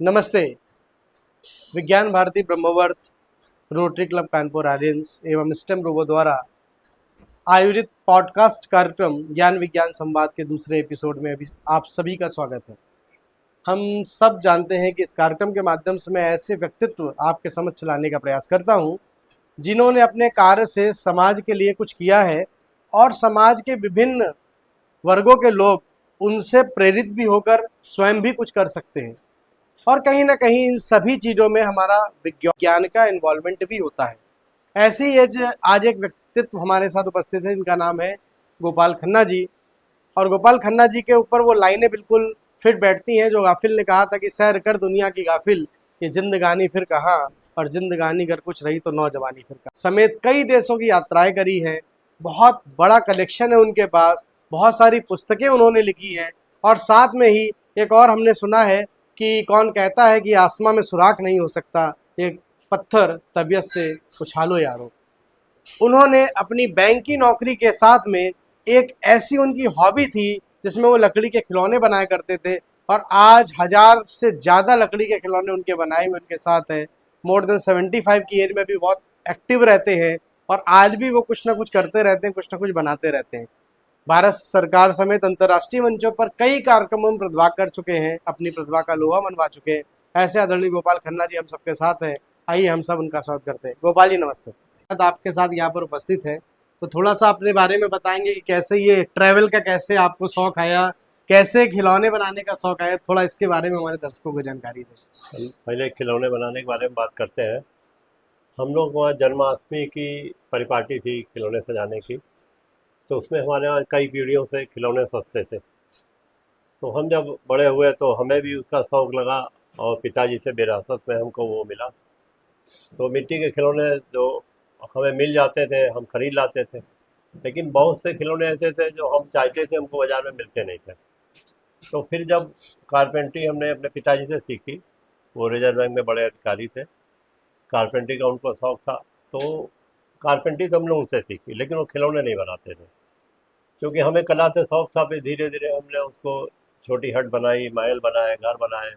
नमस्ते। Vigyan Bharati Brahmavart, rotary club Kanpur Aryans एवं STEM robo द्वारा आयोजित पॉडकास्ट कार्यक्रम ज्ञान विज्ञान संवाद के दूसरे एपिसोड में अभी आप सभी का स्वागत है। हम सब जानते हैं कि इस कार्यक्रम के माध्यम से मैं ऐसे व्यक्तित्व आपके समक्ष लाने का प्रयास करता हूं जिन्होंने अपने कार्य से समाज के लिए कुछ किया है और समाज के विभिन्न वर्गों के लोग उनसे प्रेरित भी होकर स्वयं भी कुछ कर सकते हैं। और कहीं ना कहीं इन सभी चीज़ों में हमारा विज्ञान का इन्वॉल्वमेंट भी होता है। ऐसे ही आज एक व्यक्तित्व हमारे साथ उपस्थित है जिनका नाम है गोपाल खन्ना जी। और गोपाल खन्ना जी के ऊपर वो लाइनें बिल्कुल फिट बैठती हैं जो गाफिल ने कहा था कि सैर कर दुनिया की गाफिल, ये जिंदगानी फिर कहाँ, और जिंदगानी अगर कुछ रही तो नौजवानी फिर कहाँ। समेत कई देशों की यात्राएं करी हैं, बहुत बड़ा कलेक्शन है उनके पास, बहुत सारी पुस्तकें उन्होंने लिखी हैं। और साथ में ही एक और हमने सुना है कि कौन कहता है कि आसमां में सुराख नहीं हो सकता, एक पत्थर तबीयत से उछालो यारो। उन्होंने अपनी बैंक की नौकरी के साथ में एक ऐसी उनकी हॉबी थी जिसमें वो लकड़ी के खिलौने बनाया करते थे, और आज 1000 से ज़्यादा लकड़ी के खिलौने उनके बनाए हुए उनके साथ हैं। मोर देन 75 की एज में भी बहुत एक्टिव रहते हैं और आज भी वो कुछ ना कुछ करते रहते हैं, कुछ ना कुछ बनाते रहते हैं। भारत सरकार समेत अंतर्राष्ट्रीय मंचों पर कई कार्यक्रमों में प्रतिभा कर चुके हैं, अपनी प्रतिभा का लोहा मनवा चुके हैं। ऐसे आदरणीय गोपाल खन्ना जी हम सबके साथ हैं। आइए हम सब उनका स्वागत करते हैं। गोपाल जी नमस्ते। आपके साथ यहाँ पर उपस्थित है, तो थोड़ा सा अपने बारे में बताएंगे कि कैसे ये ट्रैवल का कैसे आपको शौक आया, कैसे खिलौने बनाने का शौक आया, थोड़ा इसके बारे में हमारे दर्शकों को जानकारी दें। हम पहले खिलौने बनाने के बारे में बात करते हैं। हम लोग वहाँ जन्माष्टमी की परिपाटी थी खिलौने सजाने की, तो उसमें हमारे यहाँ कई पीढ़ियों से खिलौने सजते थे। तो हम जब बड़े हुए तो हमें भी उसका शौक़ लगा और पिताजी से विरासत में हमको वो मिला। तो मिट्टी के खिलौने जो हमें मिल जाते थे हम खरीद लाते थे, लेकिन बहुत से खिलौने ऐसे थे जो हम चाहते थे हमको बाज़ार में मिलते नहीं थे। तो फिर जब कारपेंट्री हमने अपने पिताजी से सीखी, वो रिजर्व बैंक में बड़े अधिकारी थे, कारपेंट्री का उनको शौक़ था, तो कारपेंट्री तो हमने उनसे सीखी, लेकिन वो खिलौने नहीं बनाते थे। क्योंकि हमें कला से शौक़ था, फिर धीरे धीरे हमने उसको छोटी हट बनाई, महल बनाए, घर बनाए,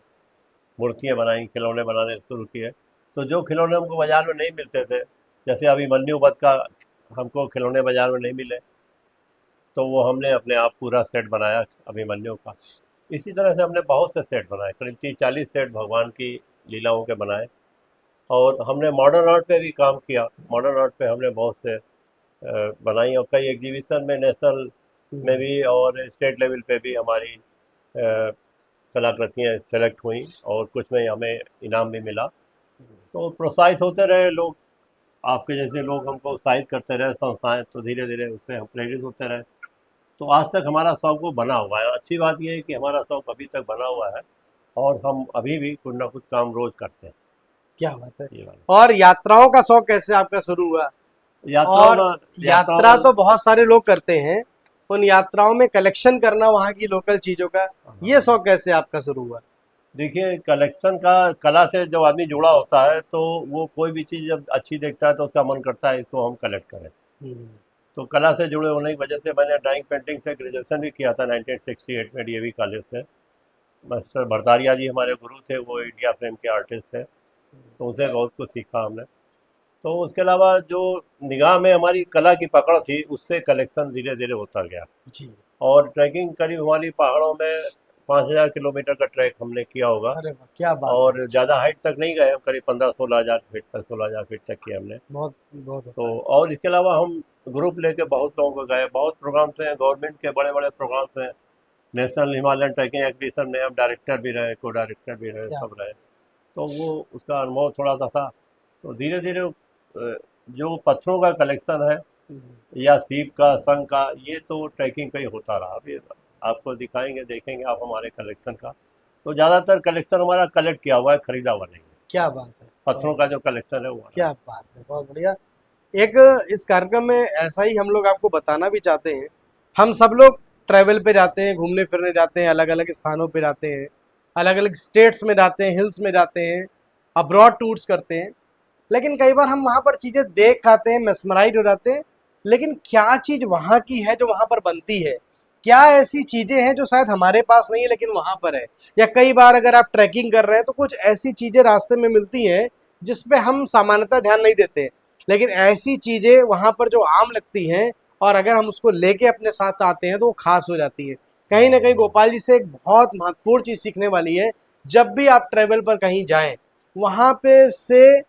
मूर्तियाँ बनाई, खिलौने बनाने शुरू किए। तो जो खिलौने हमको बाज़ार में नहीं मिलते थे, जैसे अभिमन्यु वध का हमको खिलौने बाज़ार में नहीं मिले, तो वो हमने अपने आप पूरा सेट बनाया अभिमन्यु का। इसी तरह से हमने बहुत से सेट बनाए, करीब 30-40 सेट भगवान की लीलाओं के बनाए। और हमने मॉडर्न आर्ट पे भी काम किया। मॉडर्न आर्ट पे हमने बहुत से बनाई और कई एग्जीबिशन में, नेशनल में भी और स्टेट लेवल पे भी हमारी कलाकृतियाँ सेलेक्ट हुई और कुछ में हमें इनाम भी मिला। तो प्रोत्साहित होते रहे लोग, आपके जैसे लोग हमको उत्साहित करते रहे, संस्थाएं, तो धीरे धीरे उससे हम प्रेरित होते रहे। तो आज तक हमारा शौक़ वो बना हुआ है। अच्छी बात यह है कि हमारा शौक़ अभी तक बना हुआ है और हम अभी भी कुछ ना कुछ काम रोज़ करते हैं। क्या बात है। और यात्राओं का शौक कैसे आपका शुरू हुआ? यात्रा तो बहुत सारे लोग करते हैं, उन यात्राओं में कलेक्शन करना वहाँ की लोकल चीज़ों का, ये शौक कैसे आपका शुरू हुआ? देखिए, कलेक्शन का, कला से जब आदमी जुड़ा होता है तो वो कोई भी चीज़ जब अच्छी देखता है तो उसका मन करता है इसको हम कलेक्ट करें। तो कला से जुड़े होने की वजह से मैंने ड्राइंग पेंटिंग से ग्रेजुएशन भी किया था 1968 में DAV कॉलेज से। मास्टर भरतारिया जी हमारे गुरु थे, वो इंडिया फ्रेम के आर्टिस्ट थे, तो उनसे बहुत कुछ सीखा हमने। तो उसके अलावा जो निगाह में हमारी कला की पकड़ थी, उससे कलेक्शन धीरे धीरे होता गया जी। और ट्रैकिंग करीब हमारी पहाड़ों में 5000 किलोमीटर का ट्रैक हमने किया होगा। अरे वाह, क्या बात और है। ज़्यादा हाइट तक नहीं गए हम, करीब 15-16 हज़ार फीट तक, 16,000 फीट तक किया हमने। बहुत बहुत तो और इसके अलावा हम ग्रुप लेके बहुत लोगों को गए, बहुत प्रोग्राम्स हैं, गवर्नमेंट के बड़े बड़े प्रोग्राम्स हैं। नेशनल हिमालयन ट्रैकिंग एक्सपीडिशन में हम डायरेक्टर भी रहे, को डायरेक्टर भी रहे, सब रहे। तो वो उसका अनुभव थोड़ा सा था। तो धीरे धीरे जो पत्थरों का कलेक्शन है या सीप का, संग का, ये तो ट्रैकिंग पे ही होता रहा। अभी आपको दिखाएंगे, देखेंगे आप हमारे कलेक्शन का। तो ज़्यादातर कलेक्शन हमारा कलेक्ट किया हुआ है, खरीदा हुआ नहीं है। क्या बात है। पत्थरों का जो कलेक्शन है वो। क्या बात है, बहुत बढ़िया। एक इस कार्यक्रम में ऐसा ही हम लोग आपको बताना भी चाहते हैं, हम सब लोग ट्रैवल पे जाते हैं, घूमने फिरने जाते हैं, अलग अलग स्थानों पे जाते हैं, अलग अलग स्टेट्स में जाते हैं, हिल्स में जाते हैं, अब्रॉड टूर्स करते हैं। लेकिन कई बार हम वहाँ पर चीज़ें देख आते हैं, मेस्मराइज हो जाते हैं, लेकिन क्या चीज़ वहाँ की है जो वहाँ पर बनती है, क्या ऐसी चीजें हैं जो शायद हमारे पास नहीं है लेकिन वहां पर है, या कई बार अगर आप ट्रैकिंग कर रहे हैं तो कुछ ऐसी चीजें रास्ते में मिलती हैं जिसपे हम सामान्यतः ध्यान नहीं देते, लेकिन ऐसी चीजें वहां पर जो आम लगती हैं और अगर हम उसको लेके अपने साथ आते हैं तो वो खास हो जाती है। कहीं ना कहीं गोपाल जी से एक बहुत महत्वपूर्ण चीज सीखने वाली है, जब भी आप ट्रेवल पर कहीं जाएं वहां पे से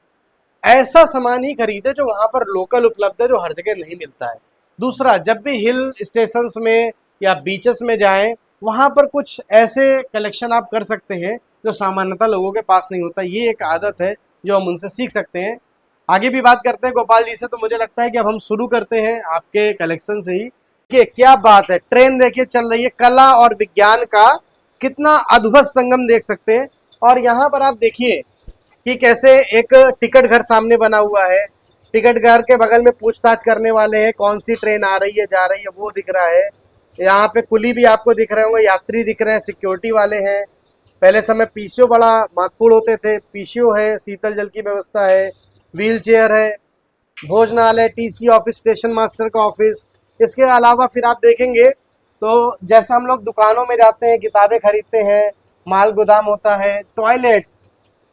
ऐसा सामान ही खरीदे जो वहां पर लोकल उपलब्ध है, जो हर जगह नहीं मिलता है। दूसरा, जब भी हिल स्टेशंस में या बीचेस में जाएं वहां पर कुछ ऐसे कलेक्शन आप कर सकते हैं जो सामान्यतः लोगों के पास नहीं होता। ये एक आदत है जो हम उनसे सीख सकते हैं। आगे भी बात करते हैं गोपाल जी से, तो मुझे लगता है कि अब हम शुरू करते हैं आपके कलेक्शन से ही। कि क्या बात है, ट्रेन देखिए चल रही है, कला और विज्ञान का कितना अद्भुत संगम देख सकते हैं। और यहाँ पर आप देखिए कि कैसे एक टिकट घर सामने बना हुआ है, टिकट घर के बगल में पूछताछ करने वाले हैं, कौन सी ट्रेन आ रही है जा रही है वो दिख रहा है। यहाँ पे कुली भी आपको दिख रहे होंगे, यात्री दिख रहे हैं, सिक्योरिटी वाले हैं। पहले समय पीसीओ बड़ा महत्वपूर्ण होते थे, पीसीओ है, शीतल जल की व्यवस्था है, व्हील चेयर है, भोजनालय, टीसी ऑफिस, स्टेशन मास्टर का ऑफिस। इसके अलावा फिर आप देखेंगे तो जैसे हम लोग दुकानों में जाते हैं, किताबें खरीदते हैं, माल गोदाम होता है, टॉयलेट,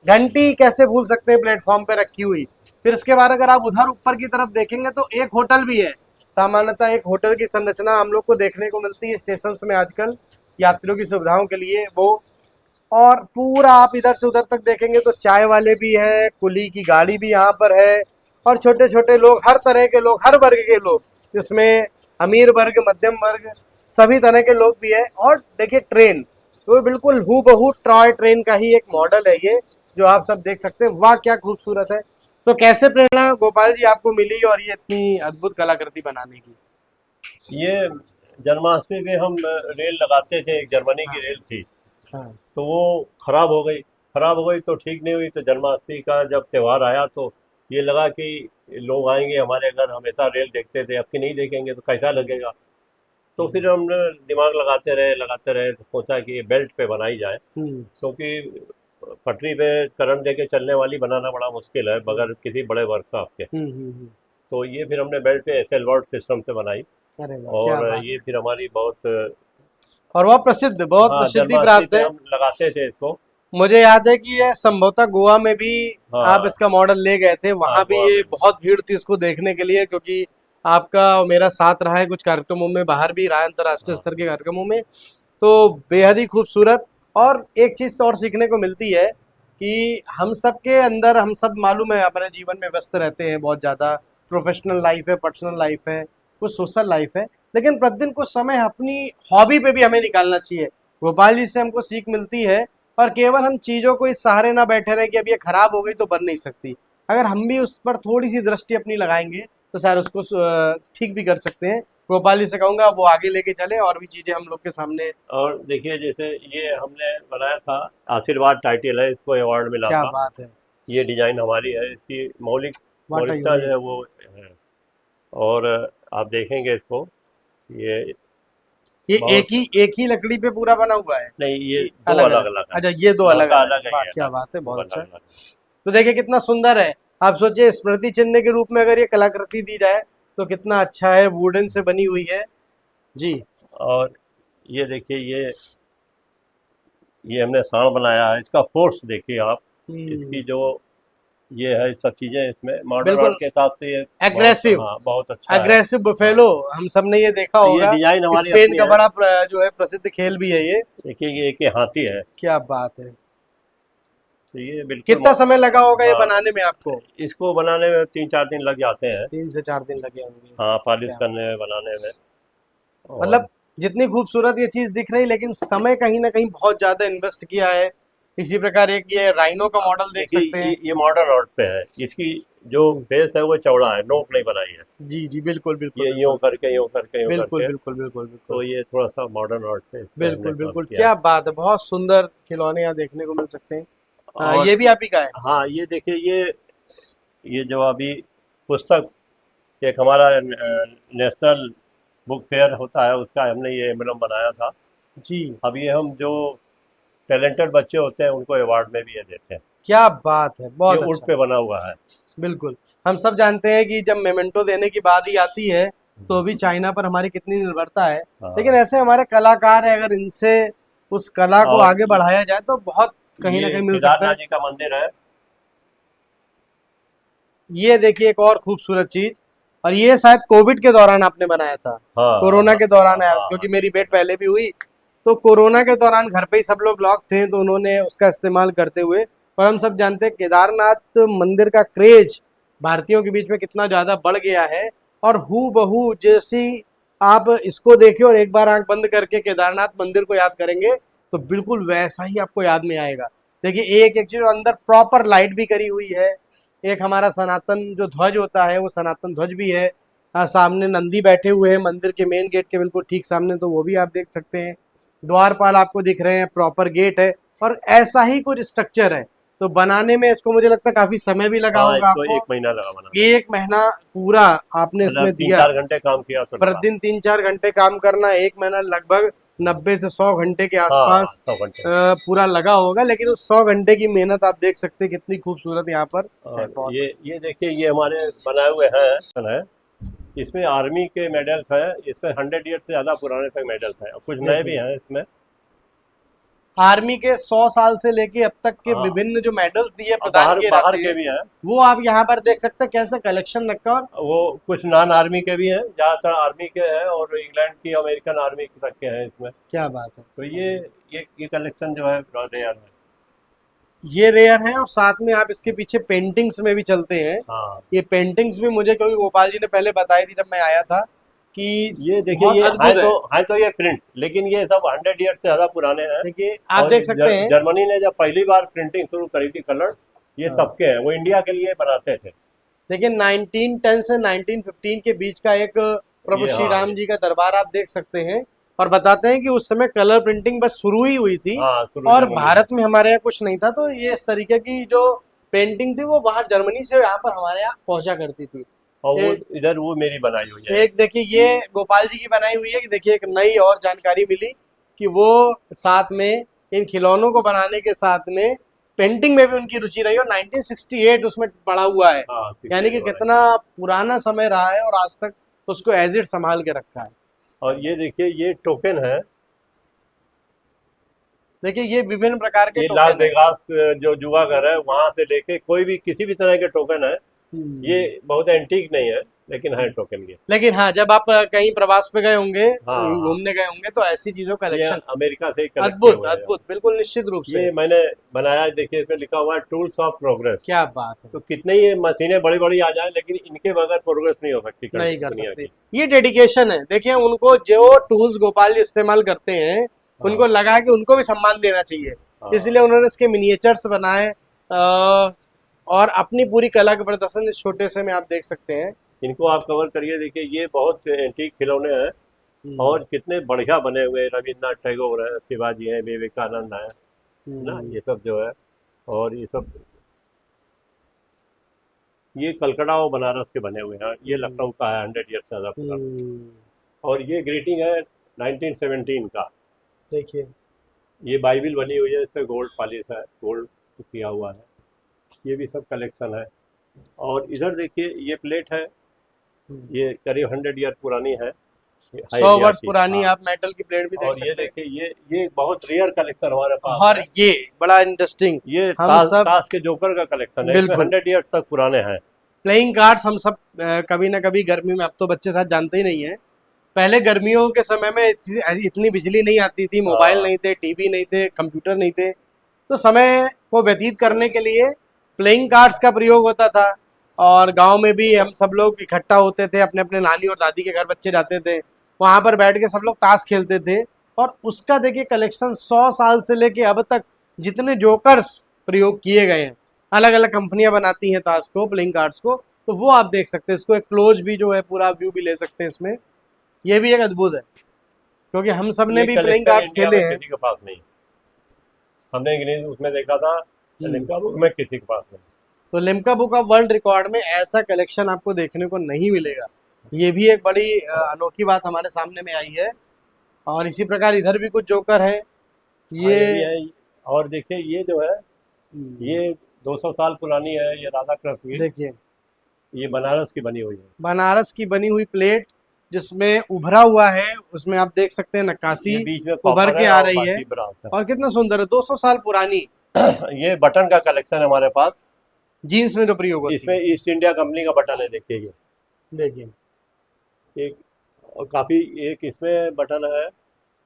घंटी कैसे भूल सकते हैं प्लेटफॉर्म पे रखी हुई। फिर इसके बाद अगर आप उधर ऊपर की तरफ देखेंगे तो एक होटल भी है। सामान्यतः एक होटल की संरचना हम लोग को देखने को मिलती है स्टेशन में आजकल यात्रियों की सुविधाओं के लिए वो। और पूरा आप इधर से उधर तक देखेंगे तो चाय वाले भी हैं, कुली की गाड़ी भी यहाँ पर है, और छोटे छोटे लोग, हर तरह के लोग, हर वर्ग के लोग, जिसमें अमीर वर्ग, मध्यम वर्ग, सभी तरह के लोग भी है। और देखिए ट्रेन तो बिल्कुल हूबहू टॉय ट्रेन का ही एक मॉडल है ये, जो आप सब देख सकते हैं। वाह क्या खूबसूरत है। तो कैसे प्रेरणा गोपाल जी आपको मिली और ये इतनी अद्भुत कलाकृति बनाने की? ये जन्माष्टमी पे हम रेल लगाते थे, एक जर्मनी की हाँ रेल थी, हाँ। तो वो खराब हो गई तो ठीक नहीं हुई। तो जन्माष्टमी का जब त्यौहार आया तो ये लगा कि लोग आएंगे हमारे घर, हमेशा रेल देखते थे, अब की नहीं देखेंगे तो कैसा लगेगा। तो फिर हमने दिमाग लगाते रहे तो सोचा कि ये बेल्ट पे बनाई जाए, हम्म क्योंकि पटरी पे करंट देके चलने वाली बनाना बड़ा मुश्किल है बगैर किसी बड़े वर्कशॉप के। हम्म। तो ये फिर हमने बेल्ट पे एसएल वर्ड सिस्टम से बनाई, अरे वाह क्या और बात ये है। फिर हमारी बहुत, और वह प्रसिद्ध, बहुत हाँ, प्रसिद्धि जन्माष्टमी प्राप्त पे है। हम लगाते थे इसको। मुझे याद है कि ये संभवतः गोवा में भी आप हाँ इसका मॉडल ले गए थे, हाँ, वहां भी गोवा ये में भी। बहुत भीड़ थी इसको देखने के लिए, क्योंकि आपका और मेरा साथ रहा है कुछ कार्यक्रमों में, बाहर भी रहा है अंतर्राष्ट्रीय हाँ स्तर के कार्यक्रमों में। तो बेहद ही खूबसूरत। और एक चीज और सीखने को मिलती है कि हम सब के अंदर, हम सब मालूम है अपने जीवन में व्यस्त रहते हैं बहुत ज्यादा, प्रोफेशनल लाइफ है, पर्सनल लाइफ है, कुछ सोशल लाइफ है, लेकिन प्रतिदिन कुछ समय अपनी हॉबी पे भी हमें निकालना चाहिए। गोपाल जी से हमको सीख मिलती है। और केवल हम चीजों को इस सहारे ना बैठे रहे कि अब ये खराब हो गई तो बन नहीं सकती, अगर हम भी उस पर थोड़ी सी दृष्टि अपनी लगाएंगे तो शायद उसको ठीक भी कर सकते हैं। गोपाल जी से कहूंगा वो आगे लेके चले और भी चीजें हम लोग के सामने। और देखिए, जैसे ये हमने बनाया था, आशीर्वाद टाइटल है, इसको अवार्ड मिला क्या था। बात है। ये डिजाइन हमारी है, इसकी वाटा मौलिकता जो यूनिक। है वो है। और आप देखेंगे इसको, ये ये बहुत, एक ही लकड़ी पे पूरा बना हुआ है नहीं, ये कि दो अलग अलग अलग? अलग है। अच्छा ये दो अलग नाका अलग है, अलग है, वाह ये क्या अलग है, बात है, दो बहुत अलग अच्छा। अलग है। तो देखिए कितना सुंदर है। आप सोचिए स्मृति चिन्ह के रूप में अगर ये कलाकृति दी जाए तो कितना अच्छा है, वुडन से बनी हुई है जी। और ये देखिए, ये हमने सांड बनाया है, इसका फोर्स देखिए आप, इसकी जो ये है, सब चीज़ें इसमें मॉडर्न बिल्कुल आर्ट के हिसाब से ये बहुत, एग्रेसिव, हाँ, बहुत अच्छा है। एग्रेसिव हाँ, बुफेलो, हम सब ने ये देखा तो ये होगा। डिजाइन हमारी स्पेन अपनी का है। बड़ा जो है प्रसिद्ध खेल भी है ये। देखिए, ये एक ये हाथी है। क्या बात है। तो ये बिल्कुल कितना समय लगा होगा ये हाँ, बनाने में आपको? इसको बनाने में 3-4 दिन लग जाते हैं। 3 से 4 दिन लगे होंगे। हाँ, पॉलिश क्या करने में, बनाने में। और मतलब जितनी खूबसूरत ये चीज दिख रही, लेकिन समय कहीं ना कहीं बहुत ज्यादा इन्वेस्ट किया है। इसी प्रकार एक ये राइनो का मॉडल देख देखिए, सकते हैं। ये मॉडर्न आर्ट पे है, इसकी जो हम्म, बेस है वो चौड़ा है, नोक नहीं बनाई है। जी जी बिल्कुल बिल्कुल ये यूं बिल्कुल करके, यूं करके, यूं बिल्कुल करके। बिल्कुल बिल्कुल बिल्कुल तो ये थोड़ा सा मॉडर्न आर्ट पे इस पे हमने बिल्कुल काम बिल्कुल किया है। क्या बात है, बहुत सुंदर खिलौने यहाँ देखने को मिल सकते हैं। और ये भी आप ही का है? हाँ, ये देखिए, ये जो अभी पुस्तक, एक हमारा नेशनल बुक फेयर होता है, उसका हमने ये एम्बलम बनाया था। जी अब ये हम जो टैलेंटेड बच्चे होते हैं उनको अवार्ड में भी ये देते हैं। क्या बात है, ये बहुत ऊँट अच्छा। पे बना हुआ है। बिल्कुल। हम सब जानते हैं कि जब मेमेंटो देने की बात ही आती है तो भी चाइना पर हमारी कितनी निर्भरता है। हाँ। लेकिन ऐसे हमारे कलाकार है, अगर इनसे उस कला को और आगे बढ़ाया जाए तो बहुत कहीं ना ये कहीं मिल सकता केदारनाथ है। जी का मंदिर है। ये देखिए एक और खूबसूरत चीज, और ये शायद कोविड के दौरान आपने बनाया था, हाँ कोरोना हाँ के दौरान आया, हाँ क्योंकि मेरी भेंट पहले भी हुई। तो कोरोना के दौरान घर पे ही सब लोग लॉक थे, तो उन्होंने उसका इस्तेमाल करते हुए, और हम सब जानते हैं केदारनाथ मंदिर का क्रेज भारतीयों के बीच में कितना ज्यादा बढ़ गया है। और हू बहू जैसी आप इसको देखिए और एक बार आंख बंद करके केदारनाथ मंदिर को याद करेंगे तो बिल्कुल वैसा ही आपको याद में आएगा। देखिए एक एक चीज, अंदर प्रॉपर लाइट भी करी हुई है। एक हमारा सनातन जो ध्वज होता है वो सनातन ध्वज भी है। सामने नंदी बैठे हुए हैं मंदिर के मेन गेट के बिल्कुल ठीक सामने, तो वो भी आप देख सकते हैं। द्वारपाल आपको दिख रहे हैं, प्रॉपर गेट है, और ऐसा ही कुछ स्ट्रक्चर है। तो बनाने में इसको मुझे लगता है काफी समय भी लगा हाँ, होगा इसको आपको। 1 महीना लगा बनाने। 1 महीना पूरा आपने मतलब इसमें तीन दिया। चार घंटे काम किया तो लगा। प्रतिदिन 3-4 घंटे काम करना, 1 महीना लगभग 90 से 100 घंटे के हाँ, आसपास 100 घंटे। पूरा लगा होगा। लेकिन उस 100 घंटे की मेहनत आप देख सकते हैं कितनी खूबसूरत यहाँ पर है। और बहुत ये देखिए, ये हमारे बनाए हुए हैं। इसमें आर्मी के मेडल्स हैं। इसमें 100 ईयर से ज़्यादा पुराने तक मेडल्स हैं, और कुछ नए भी देखिए हैं इसमें। आर्मी के 100 साल से लेके अब तक के हाँ, विभिन्न जो मेडल्स दिए और प्रदान बाहर किए बाहर जाते के हैं, भी हैं। वो आप यहाँ पर देख सकते हैं कैसे कलेक्शन रखा। और वो कुछ नॉन आर्मी के भी हैं, ज़्यादातर आर्मी के हैं, और इंग्लैंड की, अमेरिकन आर्मी तक के हैं इसमें। क्या बात है, तो ये कलेक्शन जो है रेयर है। ये रेयर है। और साथ में आप इसके पीछे पेंटिंग्स में भी चलते हैं। हाँ, ये पेंटिंग्स भी मुझे, क्योंकि गोपाल जी ने पहले बताई थी जब मैं आया था, कि ये देखिए, बहुत ये अद्भुत है। है तो ये प्रिंट, लेकिन ये सब 100 ईयर से ज़्यादा पुराने हैं। देखिए आप और देख सकते हैं। जर्मनी ने जब पहली बार प्रिंटिंग शुरू करी थी कलर, ये हाँ, तब के हैं। वो इंडिया के लिए बनाते थे। देखिए 1910 से 1915 के बीच का एक प्रभु ये श्री हाँ राम ये जी का दरबार आप देख सकते हैं। और बताते हैं कि उस समय कलर प्रिंटिंग बस शुरू ही हुई थी, हाँ, शुरू और जर्मनी में। भारत में हमारे यहाँ कुछ नहीं था। तो ये इस तरीके की जो पेंटिंग थी वो बाहर जर्मनी से यहाँ पर हमारे यहाँ पहुंचा करती थी। और वो एक इधर वो मेरी बनाई हुई है। एक देखिए ये गोपाल जी की बनाई हुई है। कि देखिए एक नई और जानकारी मिली कि वो साथ में इन खिलौनों को बनाने के साथ में पेंटिंग में भी उनकी रुचि रही, और 1968 उसमें पड़ा हुआ है। हाँ, यानी कि 68 बनाई। कितना पुराना समय रहा है, और आज तक उसको एज इट संभाल के रखा है। और ये देखिए, ये टोकन है। देखिए ये विभिन्न प्रकार के ये लास टोकन है। वेगास जो जुआ घर है वहां से लेके कोई भी किसी भी तरह के टोकन है। ये हम्म। बहुत एंटीक नहीं है, लेकिन है टोकन ये। लेकिन हाँ, जब आप कहीं प्रवास पे गए होंगे, हाँ हाँ, घूमने गए होंगे, तो ऐसी चीजों का ये कलेक्शन अमेरिका से ही कलेक्ट किए अद्भुत हुए हैं। अद्भुत, बिल्कुल निश्चित रूप से। ये मैंने बनाया है, देखिए इसमें लिखा हुआ है टूल्स ऑफ प्रोग्रेस। क्या बात है, तो कितने ही ये मशीनें बड़ी बड़ी आ जाए, लेकिन इनके बगैर प्रोग्रेस नहीं हो सकती नहीं कर दुनिया सकते। की। ये डेडिकेशन है। देखिए उनको जो टूल्स गोपाल जी इस्तेमाल करते हैं, उनको हाँ लगा कि उनको भी सम्मान देना चाहिए, हाँ, इसलिए उन्होंने इसके मिनिएचर्स बनाए। और अपनी पूरी कला का प्रदर्शन इस छोटे से में आप देख सकते हैं। इनको आप कवर करिए। देखिए, ये बहुत एंटीक खिलौने हैं, हम्म, और कितने बढ़िया बने हुए हैं। रविन्द्रनाथ टैगोर है, शिवाजी हैं, विवेकानंद है ना, हम्म, ये सब जो है। और ये सब, ये कलकत्ता और बनारस के बने हुए हैं। ये हम्म, लखनऊ का है, 100 ईयर से ज़्यादा पुराना। हम्म। और ये ग्रीटिंग है 1917 का। देखिए ये बाइबिल बनी हुई है, इस पर गोल्ड पॉलिश है, गोल्ड किया हुआ है। ये भी सब कलेक्शन है। और इधर देखिए, ये प्लेट है। ये करीब 100 ईयर पुरानी है, हाई 100 वर्ष की। पुरानी हाँ, आप मेटल की प्लेट भी देख और ये सकते हैं। देखिए, ये बहुत रेयर कलेक्शन हमारे पास और है। ये बड़ा इंटरेस्टिंग, ये हम ताश सब ताश के जोकर का कलेक्शन है। इसमें बिल्कुल 100 ईयर्स तक पुराने हैं। प्लेइंग कार्ड्स हम सब कभी ना कभी गर्मी में, अब तो बच्चे साथ जानते ही नहीं है। पहले गर्मियों के समय में इतनी बिजली नहीं आती थी, मोबाइल हाँ नहीं थे, टीवी नहीं थे, कंप्यूटर नहीं थे, तो समय को व्यतीत करने के लिए प्लेइंग कार्ड्स का प्रयोग होता था। और गांव में भी हम सब लोग इकट्ठा होते थे, अपने अपने नानी और दादी के घर बच्चे जाते थे, वहां पर बैठ के सब लोग ताश खेलते थे। और उसका देखिए कलेक्शन 100 साल से लेके अब तक जितने जोकर्स प्रयोग किए गए हैं, अलग अलग कंपनियां बनाती हैं ताश को, प्लेइंग कार्ड्स को, तो वो आप देख सकते हैं। इसको एक क्लोज भी जो है पूरा व्यू भी ले सकते हैं इसमें। ये भी एक अद्भुत है, क्योंकि हम सब ने ये भी प्लेइंग कलेक्शन कार्ड्स इंडिया खेले में हैं। किसी के पास नहीं। हमने गिनीज उसमें देखा था, लिम्का बुक में किसी के पास नहीं। तो Limca book of world record में ऐसा कलेक्शन आपको देखने को नहीं मिलेगा। ये भी एक बड़ी अनोखी बात हमारे सामने में आई है। और इसी प्रकार इधर भी कुछ जोकर है। हाँ, ये ये भी है। और देखिए, ये जो है, हम्म, ये 200 साल पुरानी है। ये राधा कृष्ण की, देखिए ये बनारस की बनी हुई है। बनारस की बनी हुई प्लेट, जिसमें उभरा हुआ है, उसमें आप देख सकते हैं नक्काशी ये बीच में उभर कॉपर के है आ और रही है बाकी ब्रास है। और कितना सुंदर है, 200 साल पुरानी ये बटन का कलेक्शन है हमारे पास। जीन्स में जो प्रयोग होती इसमें है। ईस्ट इंडिया कंपनी का बटन है, देखिए ये देखिए एक, और काफ़ी एक इसमें बटन है।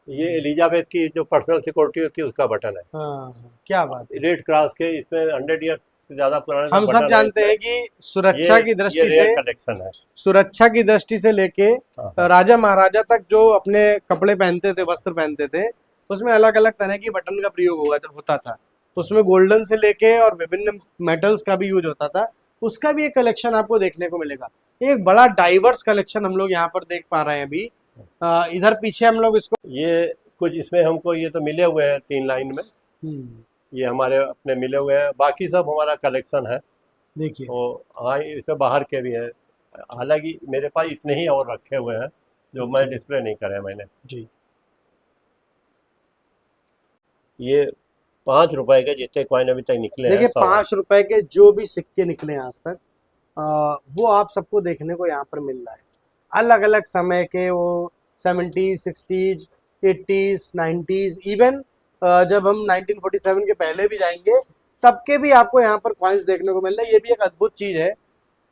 ये एलिजाबेथ की जो पर्सनल सिक्योरिटी होती है उसका बटन है। हाँ, क्या बात है। रेड क्रॉस के इसमें 100 ईयर्स से ज़्यादा पुराने तक हम सब बटन है जानते इसमें। हैं कि सुरक्षा की ये दृष्टि रेयर से, कलेक्शन है। सुरक्षा की दृष्टि से लेके हाँ हाँ। राजा महाराजा तक जो अपने कपड़े पहनते थे, वस्त्र पहनते थे, उसमें अलग अलग तरह की बटन का प्रयोग होता था। उसमें गोल्डन से लेके और विभिन्न मेटल्स का भी यूज होता था। उसका भी एक कलेक्शन आपको देखने को मिलेगा। एक बड़ा डाइवर्स कलेक्शन हम लोग यहाँ पर देख पा रहे हैं अभी। इधर पीछे हम लोग इसको ये कुछ इसमें हमको ये तो मिले हुए हैं 3 लाइन में, ये हमारे अपने मिले हुए हैं, बाकी सब हमारा कलेक्शन है। देखिए। तो हाँ, इसमें बाहर के भी हैं, हालांकि मेरे पास इतने ही और रखे हुए हैं जो मैं डिस्प्ले नहीं करे मैंने। जी। ये 5 रुपए के जितने कॉइन अभी तक निकले हैं देखिए, सब हैं। 5 रुपए के जो भी सिक्के निकले हैं आज तक, वो आप सबको देखने को यहाँ पर मिल रहा है। अलग अलग समय के, वो 70s, 60s, 80s, 90s, even जब हम 1947 के पहले भी जाएंगे तब के भी आपको यहाँ पर कॉइन्स देखने को मिल रहे हैं। ये भी एक अद्भुत चीज है।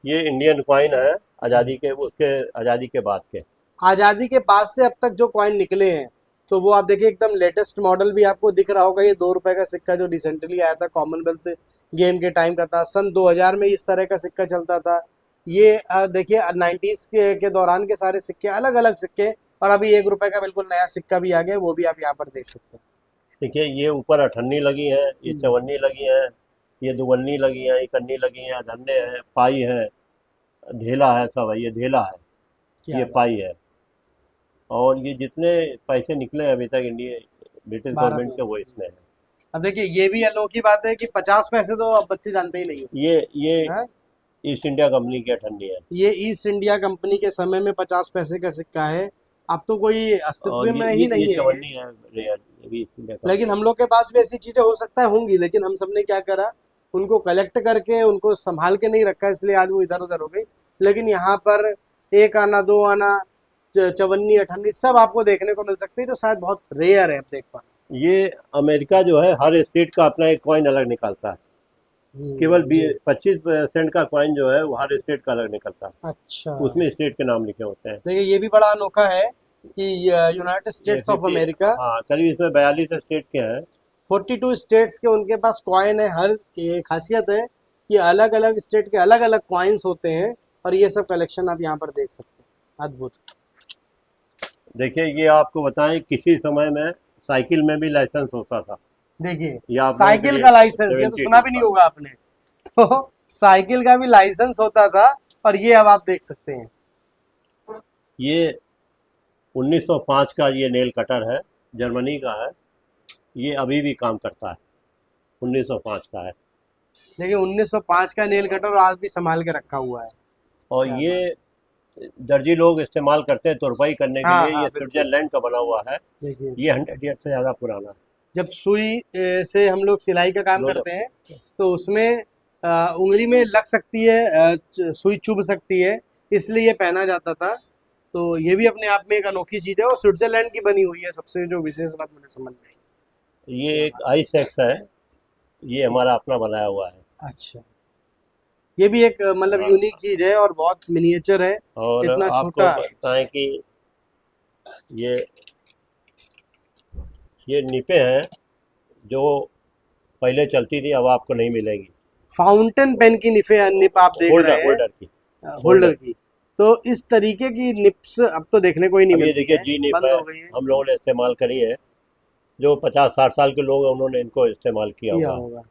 ये इंडियन कॉइन है आज़ादी के, उसके आज़ादी के बाद के। आज़ादी के बाद से अब तक जो कॉइन निकले हैं, तो वो आप देखिए एकदम लेटेस्ट मॉडल भी आपको दिख रहा होगा। ये 2 रुपए का सिक्का जो रिसेंटली आया था, कॉमनवेल्थ गेम के टाइम का था। सन 2000 में इस तरह का सिक्का चलता था। ये देखिए 90s के दौरान के सारे सिक्के, अलग अलग सिक्के। और अभी 1 रुपए का बिल्कुल नया सिक्का भी आ गया, वो भी आप यहाँ पर देख सकते हैं। देखिए ये ऊपर अठन्नी लगी है, ये चवन्नी लगी है, ये दुवन्नी लगी है, इकन्नी लगी है, धन्ने हैं, पाई है, धेला है, सब है। ये धेला है, क्या ये बात। पाई है। और ये जितने पैसे निकले हैं अभी तक इंडिया ब्रिटिश भारत गवर्नमेंट में। के, वो इसमें है। अब देखिए, ये भी अनोखी बात है कि 50 पैसे तो अब बच्चे जानते ही नहीं ये है। ईस्ट इंडिया कंपनी की अठन्नी है। ये ईस्ट इंडिया कंपनी के समय में 50 पैसे का सिक्का है। अब तो कोई अस्तित्व और में ही नहीं ये है ये। चवन्नी है, रेयर, ये भी ईस्ट इंडिया लेकिन कंपनी हम लोग के पास भी ऐसी चीजें हो सकता है होंगी, लेकिन हम सबने क्या करा, उनको कलेक्ट करके उनको संभाल के नहीं रखा, इसलिए आज वो इधर उधर हो गई। लेकिन यहाँ पर एक आना, 2 आना, चवन्नी, अठन्नी सब आपको देखने को मिल सकती है, जो शायद बहुत रेयर है। आप देख पा है। ये अमेरिका जो है हर स्टेट का अपना एक कॉइन अलग निकालता है। केवल जी। 25% का कॉइन जो है वो हर स्टेट का अलग निकलता है, अच्छा, उसमें स्टेट के नाम लिखे होते हैं। देखिए ये भी बड़ा अनोखा है कि यूनाइटेड ये स्टेट्स ऑफ 50, अमेरिका, हाँ करीब इसमें 42 स्टेट के हैं। 42 स्टेट्स के उनके पास कॉइन है। हर ये खासियत है कि अलग अलग स्टेट के अलग अलग कॉइन्स होते हैं, और ये सब कलेक्शन आप यहाँ पर देख सकते हैं। अद्भुत। देखिए ये आपको बताएं, किसी समय में साइकिल में भी लाइसेंस होता था। देखिए, ये आपने साइकिल कभी का लाइसेंस, ये तो 70 सुना भी नहीं होगा आपने। तो साइकिल का भी लाइसेंस होता था, और ये अब आप देख सकते हैं। ये 1905 का ये नेल कटर है, जर्मनी का है। ये अभी भी काम करता है, 1905 का है। देखिए 1905 का नेल कटर आज भी संभाल के रखा हुआ है। और क्या ये दर्जी लोग इस्तेमाल करते हैं तुरपाई करने के हाँ लिए। हाँ, ये बिल्कुल। स्विट्जरलैंड का बना हुआ है। देखिए, ये 100 ईयर से ज़्यादा पुराना है। जब सुई से हम लोग सिलाई का काम लोग करते हैं, तो उसमें उंगली में लग सकती है, सुई चुभ सकती है, इसलिए ये पहना जाता था। तो ये भी अपने आप में एक अनोखी चीज है, और स्विट्जरलैंड की बनी हुई है। सबसे जो विशेष बात मुझे समझ में आई। ये एक आइस एक्स है, ये हमारा अपना बनाया हुआ है। अच्छा, ये भी एक मतलब हाँ। यूनिक चीज है, और बहुत मिनिएचर है। और इतना आपको छोटा। बताएं कि ये ये निपे हैं जो पहले चलती थी, अब आपको नहीं मिलेगी। फाउंटेन पेन की निप आप देख रहे हैं, होल्डर की। होल्डर की। तो इस तरीके की निप्स अब तो देखने को ही नहीं अब ये मिलती देखिए है, जी निप बंद है, हो गई है। हम लोगों ने इस्तेमाल करी है। जो 50-60 साल के लोग हैं उन्होंने इनको इस्तेमाल किया किया हुआ है। होगा।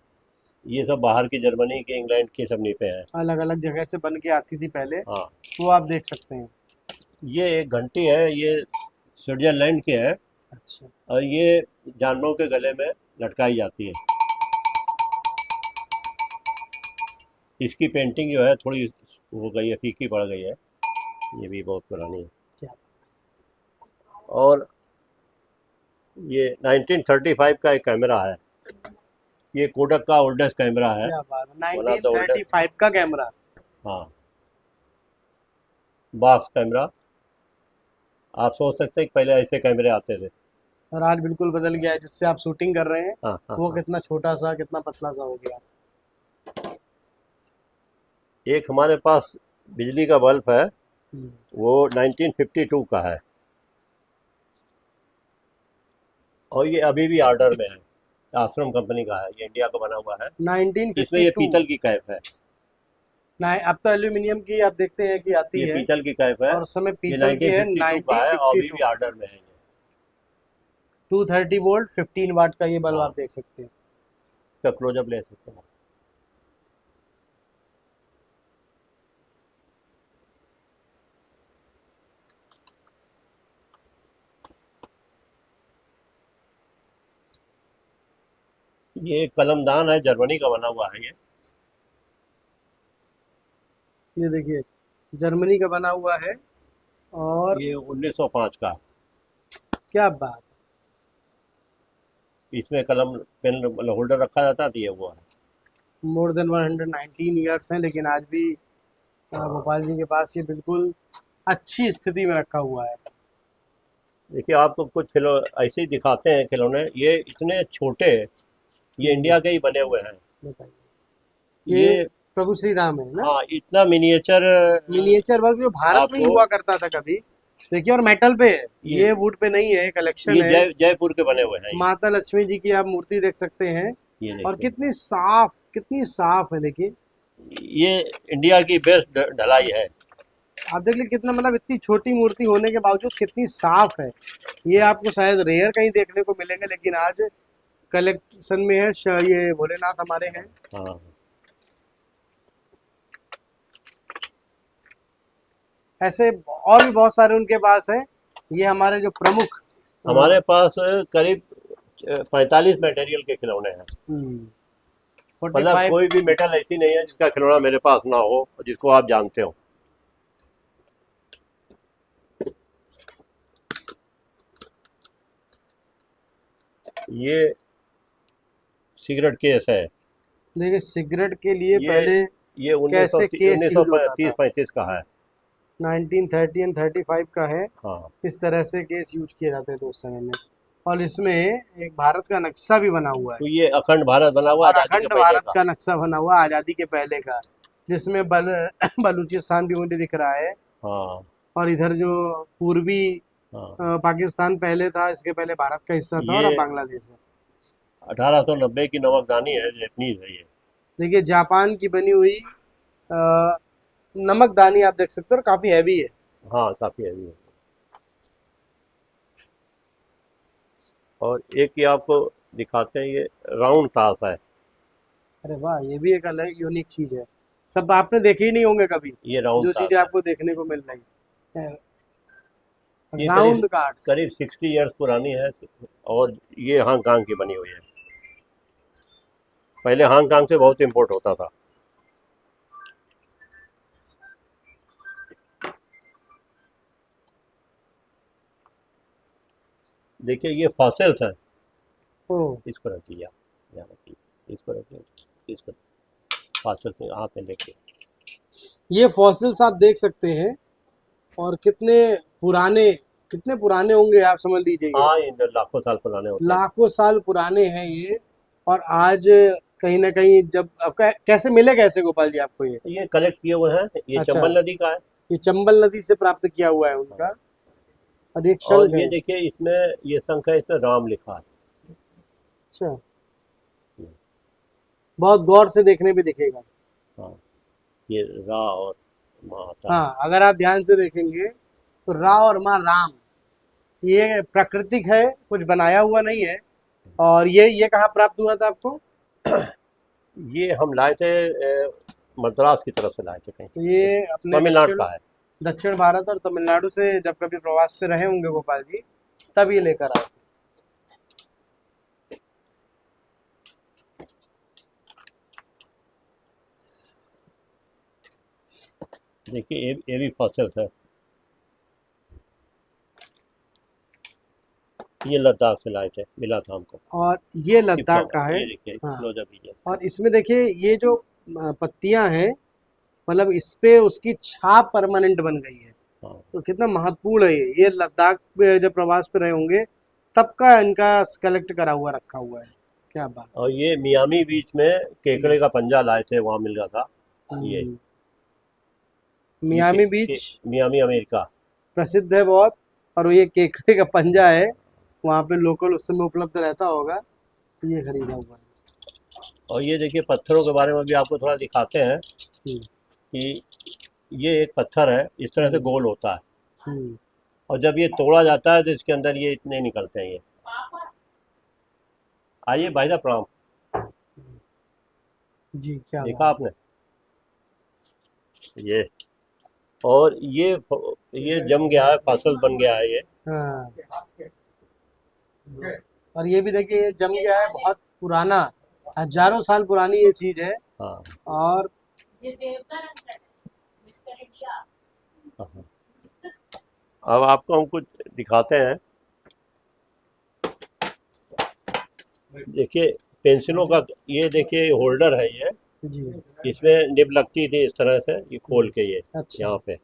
ये सब बाहर की, जर्मनी की, इंग्लैंड की सब निपे हैं। अलग अलग जगह से बन के आती थी पहले, हाँ। वो आप देख सकते हैं। ये एक घंटी है, ये स्विट्जरलैंड की है, अच्छा, और ये जानवरों के गले में लटकाई जाती है। इसकी पेंटिंग जो है थोड़ी हो गई है, फीकी पड़ गई है। ये भी बहुत पुरानी है। क्या और ये 1935 का एक कैमरा है। ये कोडक का ओल्डेस्ट कैमरा है। क्या बात है, वन ऑफ द ओल्डेस्ट। 1935 का कैमरा। हाँ, बॉक्स कैमरा। आप सोच सकते हैं कि पहले ऐसे कैमरे आते थे। और आज बिल्कुल बदल गया है, जिससे आप शूटिंग कर रहे हैं हाँ हाँ वो हाँ। कितना छोटा सा कितना पतला सा हो गया। एक हमारे पास बिजली का बल्ब है, हम्म, वो 1952 का है, और ये अभी भी ऑर्डर में है। आश्रम कंपनी का है, ये इंडिया का बना हुआ है। इसमें ये 1952। पीतल की कैप है। ना, अब तो एल्यूमिनियम की आप देखते हैं कि आती ये है, पीतल की कैप है। और उस समय ये पीतल की है। 1952 का है और अभी 1952, भी ऑर्डर में है ये। 230 वोल्ट 15 वाट का ये बल्ब हाँ, आप देख सकते हैं। इसका क्लोजअप ले सकते हैं। ये कलमदान है, जर्मनी का बना हुआ है ये। ये देखिए, जर्मनी का बना हुआ है। और ये 1905 का। क्या बात इसमें कलम पेन होल्डर रखा जाता है, तो ये वो है। है, मोर देन 119 ईयर्स हैं, लेकिन आज भी गोपाल जी के पास ये बिल्कुल अच्छी स्थिति में रखा हुआ है। देखिए, आपको कुछ ऐसे ही दिखाते हैं खिलौने, ये इतने छोटे, ये इंडिया के ही बने हुए हैं। बताइए, ये ये प्रभु श्री राम है ना? हाँ, इतना मिनिएचर मिनिएचर वर्क जो भारत में ही आपको। हुआ करता था कभी। देखिए, और मेटल पे है, ये ये वुड पे नहीं है, कलेक्शन ये है। जयपुर के बने हुए हैं ये। माता लक्ष्मी जी की आप मूर्ति देख सकते हैं। ये और देखिए, कितनी साफ है, देखिए। ये इंडिया की बेस्ट ढलाई है। आप देख लीजिए कितना, मतलब इतनी छोटी मूर्ति होने के बावजूद कितनी साफ है। ये आपको शायद रेयर कहीं देखने को मिलेंगे, लेकिन आज कलेक्शन में है। ये भोलेनाथ हमारे हैं। हाँ, ऐसे और भी बहुत सारे उनके पास हैं। ये हमारे जो प्रमुख हमारे पास करीब 45 मटेरियल के खिलौने हैं। मतलब 45। कोई भी मेटल ऐसी नहीं है जिसका खिलौना मेरे पास ना हो और जिसको आप जानते हो। ये सिगरेट केस है। देखिए, सिगरेट के लिए ये पहले ये कैसे केस यूज होता था। 1930-35 का है। 1930 एंड 35 का है। हाँ, इस तरह से केस यूज किए जाते थे उस समय में। और इसमें एक भारत का नक्शा भी बना हुआ है। तो ये अखंड भारत बना हुआ और आज़ादी के अखंड पहले भारत का। का नक्शा बना हुआ आज़ादी के पहले का, जिसमें बलूचिस्तान भी मुझे दिख रहा है। हाँ और इधर जो पूर्वी हाँ। पाकिस्तान पहले था, इसके पहले भारत का हिस्सा था, और अब ये बांग्लादेश है। 1890 की नमकदानी है, जैपनीज है ये। देखिए, जापान की बनी हुई अ, नमकदानी आप देख सकते हो, और काफी हैवी है। हाँ, काफ़ी हैवी है। और एक ये आपको दिखाते हैं, ये राउंड ताश है। अरे वाह, ये भी एक अलग यूनिक चीज है। सब आपने देखे ही नहीं होंगे कभी, ये राउंड जो ताश चीजें है। आपको देखने को मिल रही है। ये करीब राउंड कार्ड्स। करीब 60 इयर्स पुरानी है। और ये हांगकांग की बनी हुई है। पहले हांगकांग से बहुत इंपोर्ट होता था। देखिए, ये फॉसिल्स हैं। ओ, इसको रख दीजिए आप, यहाँ रखिए, इसको रखिए, इसको फॉसिल्स हाथ में लेके। ये फॉसिल्स आप देख सकते हैं। और कितने पुराने होंगे, आप समझ लीजिए। हाँ, ये जो लाखों साल पुराने होते हैं। लाखों साल पुराने हैं ये। और आज कहीं ना कहीं जब कैसे मिले, कैसे गोपाल जी आपको ये? ये कलेक्ट किए हुए हैं, ये अच्छा, चंबल नदी का है। ये चंबल नदी से प्राप्त किया हुआ है हाँ। उनका। और एक और शंख ये है। देखिए, इसमें ये शंख है, इसमें राम लिखा है। अच्छा, बहुत गौर से देखने पे दिखेगा। हाँ, ये रा और माँ आता है। हाँ, अगर आप ध्यान से देखेंगे तो रा और माँ राम, ये प्राकृतिक है, कुछ बनाया हुआ नहीं है। और ये कहाँ प्राप्त हुआ था आपको? ये हम लाए थे मद्रास की तरफ से लाए थे कहीं। तो ये अपने तमिलनाडु का है। दक्षिण भारत और तमिलनाडु से जब कभी प्रवास पे रहे होंगे गोपाल जी, तब ये लेकर आए थे। देखिए, ये भी फॉसिल्स है। ये लद्दाख से लाए थे, मिला था हमको। और ये लद्दाख का है। ये देखिए, हाँ, क्लोजअप लीजिए। और इसमें देखिए, ये जो पत्तियां हैं, मतलब इस पे उसकी छाप परमानेंट बन गई है। हाँ तो कितना महत्वपूर्ण है ये लद्दाख पे जब प्रवास पे रहे होंगे तब का इनका कलेक्ट करा हुआ रखा हुआ है। क्या बात। और ये मियामी बीच में केकड़े का पंजा लाए थे, वहाँ मिल गया था ये। हम्म, ये मियामी बीच मियामी अमेरिका। प्रसिद्ध है बहुत, और ये केकड़े का पंजा है, वहाँ पे लोकल उस समय उपलब्ध रहता होगा, तो ये खरीदा हुआ है। और ये देखिए पत्थरों के बारे में भी आपको थोड़ा दिखाते हैं हम्म, कि ये एक पत्थर है, इस तरह से गोल होता है, हम्म, और जब ये तोड़ा जाता है तो इसके अंदर ये इतने निकलते हैं। ये आइए भाई साहब, प्रणाम। जी क्या देखा बात। आपने ये, और ये जम गया है, फसल बन गया है ये। हाँ, और ये भी देखिए ये जम गया है, बहुत पुराना, हजारों साल पुरानी ये चीज है। हाँ और हाँ। अब आपको हम कुछ दिखाते हैं। देखिए पेंसिलों का, ये देखिए होल्डर है ये, जी इसमें निब लगती थी इस तरह से, ये खोल के ये अच्छा, यहाँ पे।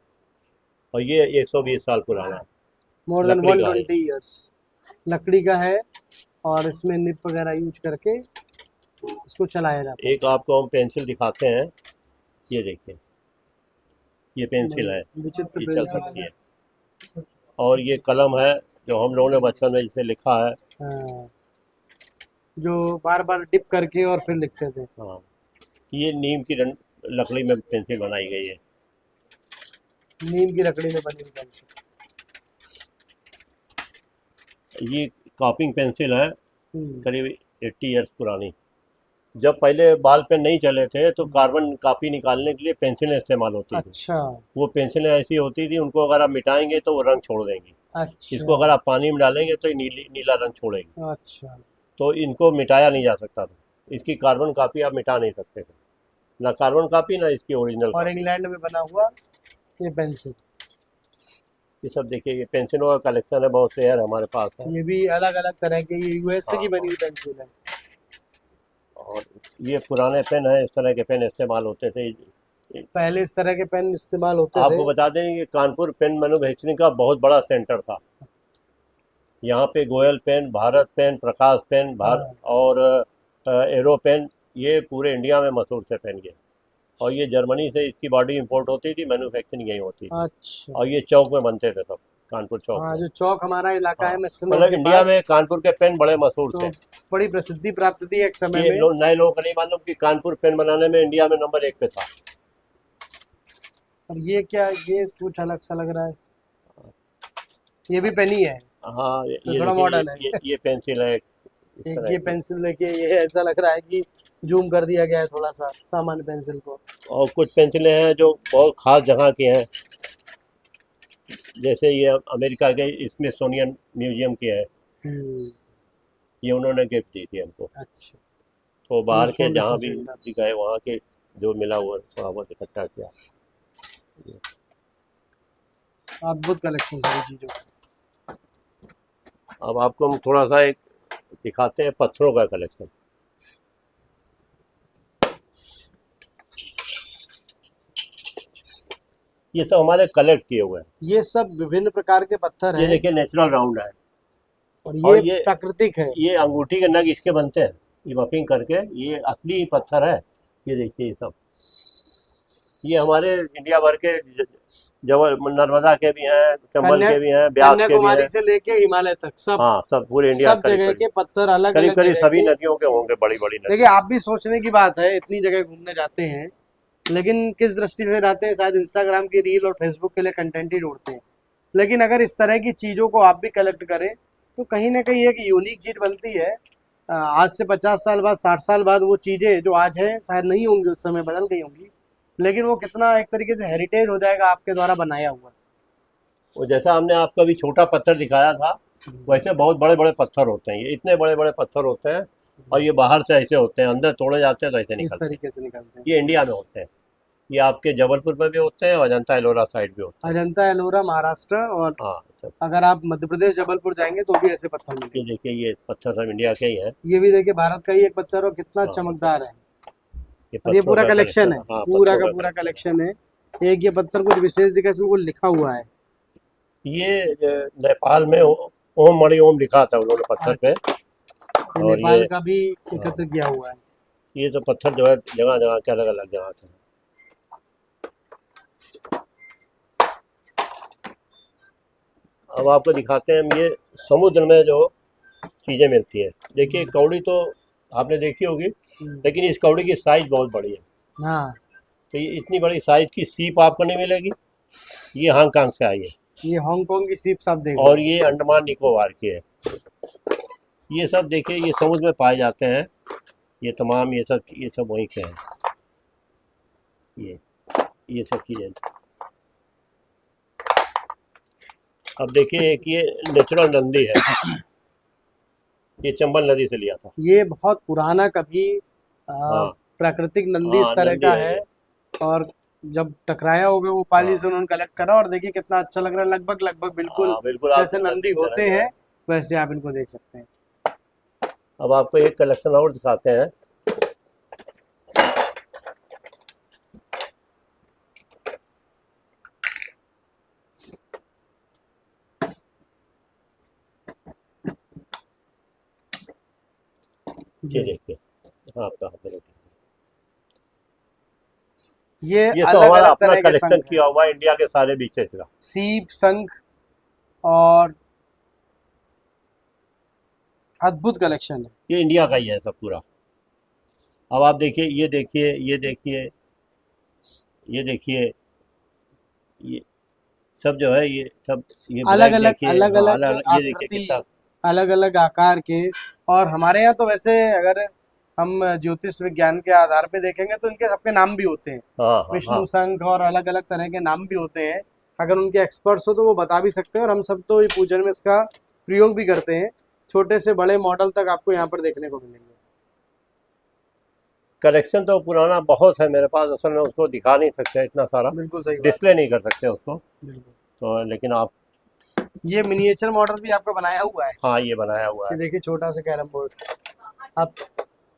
और ये 120 साल पुराना है, मोर देन लकड़ी का है। 120 ईयर्स लकड़ी का है, और इसमें निप वगैरह यूज करके इसको चलाया जाता एक आपको हम पेंसिल दिखाते हैं, ये देखिए, ये पेंसिल है, है। विचित्र ये चल पेंसिल सकती है। है। और ये कलम है जो हम लोगों ने बचपन में जिसे लिखा है। हाँ, जो बार बार डिप करके और फिर लिखते थे। हाँ, ये नीम की लकड़ी में पेंसिल बनाई गई है। नीम की लकड़ी में बनी हुई पेंसिल। ये कॉपिंग पेंसिल है, हम्म, करीब 80 ईयर्स पुरानी। जब पहले बाल पेन नहीं चले थे तो कार्बन कॉपी निकालने के लिए पेंसिलें इस्तेमाल होती थी। अच्छा वो पेंसिलें ऐसी होती थी, उनको अगर आप मिटाएंगे तो वो रंग छोड़ देंगी। इसको अच्छा अगर आप पानी में डालेंगे तो ये नीला रंग छोड़ेगी। अच्छा। तो इनको मिटाया नहीं जा सकता था, इसकी कार्बन कॉपी आप मिटा नहीं सकते थे, ना कार्बन कॉपी ना इसकी ओरिजिनल और कॉपी। इंग्लैंड में बना हुआ ये पेंसिल, ये सब देखिए, ये पेंसिलों का कलेक्शन है, बहुत से यार हमारे पास है। ये भी अलग अलग तरह के, ये यूएसए हाँ की बनी हाँ। हुई पेंसिल है। और ये पुराने पेन है, इस तरह के पेन इस्तेमाल होते थे। पहले इस तरह के पेन इस्तेमाल होते थे। आपको बता दें कि कानपुर पेन मैन्युफैक्चरिंग का बहुत बड़ा सेंटर था। यहाँ पे गोयल पेन, भारत पेन, प्रकाश पेन, हाँ और एरो पेन, ये पूरे इंडिया में मशहूर थे पेन के। और ये जर्मनी से इसकी बॉडी इंपोर्ट होती थी, मैन्युफैक्चरिंग यहीं होती थी। अच्छा। और ये चौक में बनते थे सब, कानपुर चौक हाँ, में। जो चौक हमारा इलाका हाँ, है मेस्टन रोड मतलब के इंडिया पास, में कानपुर के पेन बड़े मशहूर तो थे। बड़ी प्रसिद्धि प्राप्त थी एक समय ये में। नए लोगों को नहीं मालूम कि कानपुर पेन बनाने में इंडिया में नंबर 1 पे था। और ये क्या, ये कुछ अलग सा लग रहा है, ये भी पेन ही है, हाँ, तो ये थोड़ा देखिए, मॉडर्न है। ये पेंसिल है इस एक तरह ये की। पेंसिल देखिए, ये ऐसा लग रहा है कि जूम कर दिया गया है थोड़ा सा सामान्य पेंसिल को। और कुछ पेंसिलें हैं जो बहुत खास जगह की हैं, जैसे ये अमेरिका के स्मिथसोनियन म्यूजियम की है, हम्म, ये उन्होंने गिफ्ट दी थी हमको। अच्छा। तो बाहर के स्मॉल जहाँ भी सेंटर, गए वहाँ के जो मिला हुआ थोड़ा बहुत इकट्ठा किया। अद्भुत कलेक्शन सारी चीजों का। अब आपको हम थोड़ा सा एक दिखाते हैं पत्थरों का कलेक्शन। ये सब हमारे कलेक्ट किए हुए हैं। ये सब विभिन्न प्रकार के पत्थर ये हैं, देखिए नेचुरल राउंड है, और और ये ये प्राकृतिक है। ये अंगूठी के नग इसके बनते हैं, ये बफिंग करके, ये असली पत्थर है। ये देखिए ये सब, ये हमारे इंडिया भर के जबल नर्मदा के भी हैं, चंबल कन्या के भी हैं, ब्यास के भी कन्याकुमारी हैं। से लेके हिमालय तक सब, हाँ, सब पूरे इंडिया, सब करीब जगह करीब के पत्थर, अलग करीब अलग करीब जगह सभी के। नदियों के होंगे, बड़ी बड़ी देखिए नदी। आप भी सोचने की बात है, इतनी जगह घूमने जाते हैं, लेकिन किस दृष्टि से जाते हैं, शायद इंस्टाग्राम की रील और फेसबुक के लिए कंटेंट ही ढूंढते हैं। लेकिन अगर इस तरह की चीजों को आप भी कलेक्ट करें तो कहीं ना कहीं एक यूनिक चीज बनती है। आज से 50 साल बाद, 60 साल बाद वो चीजें जो आज हैं शायद नहीं होंगी, उस समय बदल गई होंगी, लेकिन वो कितना एक तरीके से हेरिटेज हो जाएगा आपके द्वारा बनाया हुआ। और जैसा हमने आपको अभी छोटा पत्थर दिखाया था, वैसे बहुत बड़े बड़े पत्थर होते हैं। ये इतने बड़े बड़े पत्थर होते हैं, और ये बाहर से ऐसे होते हैं, अंदर तोड़े जाते हैं तो ऐसे इस निकलते हैं। तरीके से निकलते हैं। ये इंडिया में होते हैं, ये आपके जबलपुर में भी होते हैं, और अजंता एलोरा साइड भी होते हैं। अजंता एलोरा महाराष्ट्र, और हाँ सब। अगर आप मध्य प्रदेश जबलपुर जाएंगे तो भी ऐसे पत्थर ये मिलेंगे। देखिए, ये पत्थर सब इंडिया के ही हैं। ये भी देखिए भारत का ही एक पत्थर, और कितना हाँ, चमकदार है। ये और ये पत्थरों पूरा का कलेक्शन है, हाँ, पूरा पत्थरों का का पूरा कलेक्शन है। कलेक्शन है। एक ये पत्थर कुछ विशेष दिखा, इसमें कुछ लिखा हुआ है, ये नेपाल में ओम मणि ओम लिखा था उन्होंने पत्थर पे। ये और नेपाल ये का भी एकत्र किया हुआ है। ये तो पत्थर जो है जगह जगह के अलग अलग जगह से। अब आपको दिखाते हैं हम ये समुद्र में जो चीज़ें मिलती हैं। देखिए कौड़ी तो आपने देखी होगी, लेकिन इस कौड़ी की साइज बहुत बड़ी है। हाँ, तो ये इतनी बड़ी साइज की सीप आपको नहीं मिलेगी। ये हांगकांग से आई है ये हांगकांग की सीप्स आप देख और रहे ये अंडमान निकोबार की है। ये सब देखिए ये समुद्र में पाए जाते हैं। ये तमाम ये सब वहीं के हैं। ये सब चीज़ें। अब देखिए एक ये नेचुरल नंदी है। ये चंबल नदी से लिया था। ये बहुत पुराना कभी हाँ प्राकृतिक नंदी इस हाँ, तरह नंदी का है है। ये। और जब टकराया होगा वो पाली हाँ से उन्होंने कलेक्ट करा, और देखिए कितना अच्छा लग रहा है। लगभग लगभग बिल्कुल हाँ, बिल्कुल आप जैसे नंदी नदी की तरह होते जो है। हैं वैसे आप इनको देख सकते हैं। अब आपको एक कलेक्शन और दिखाते हैं। ये जी, देखिए। हाँ आपका हाथ में देखिए। ये ये सब अलग हमारा अलग अपना तरह के कलेक्शन शंख हैं। किया हुआ है इंडिया के सारे बीचेस का। सीप, शंख और अद्भुत कलेक्शन है। ये इंडिया का ही है सब पूरा। अब आप देखिए ये देखिए ये देखिए ये देखिए ये सब जो है ये सब ये अलग ब्लैक अलग देखिए। अलग हाँ अलग अलग अलग ये देखिए आकृति, कितना। अलग अलग आकार के। और हमारे यहाँ तो वैसे अगर हम ज्योतिष विज्ञान के आधार पे देखेंगे तो इनके सबके नाम भी होते हैं। हाँ हाँ हाँ। विष्णु शंख और अलग अलग तरह के नाम भी होते हैं। अगर उनके एक्सपर्ट्स हो तो वो बता भी सकते हैं, और हम सब तो ये पूजन में इसका प्रयोग भी करते हैं। छोटे से बड़े मॉडल तक आपको यहाँ पर देखने को मिलेंगे। कलेक्शन तो पुराना बहुत है मेरे पास, असल में उसको दिखा नहीं सकते इतना सारा, बिल्कुल सही बात डिस्प्ले नहीं कर सकते उसको। है। बिल्कुल। तो लेकिन आप। ये मिनिएचर मॉडल भी आपका बनाया हुआ है। हाँ ये बनाया हुआ ये है। देखिए छोटा सा कैरम बोर्ड, आप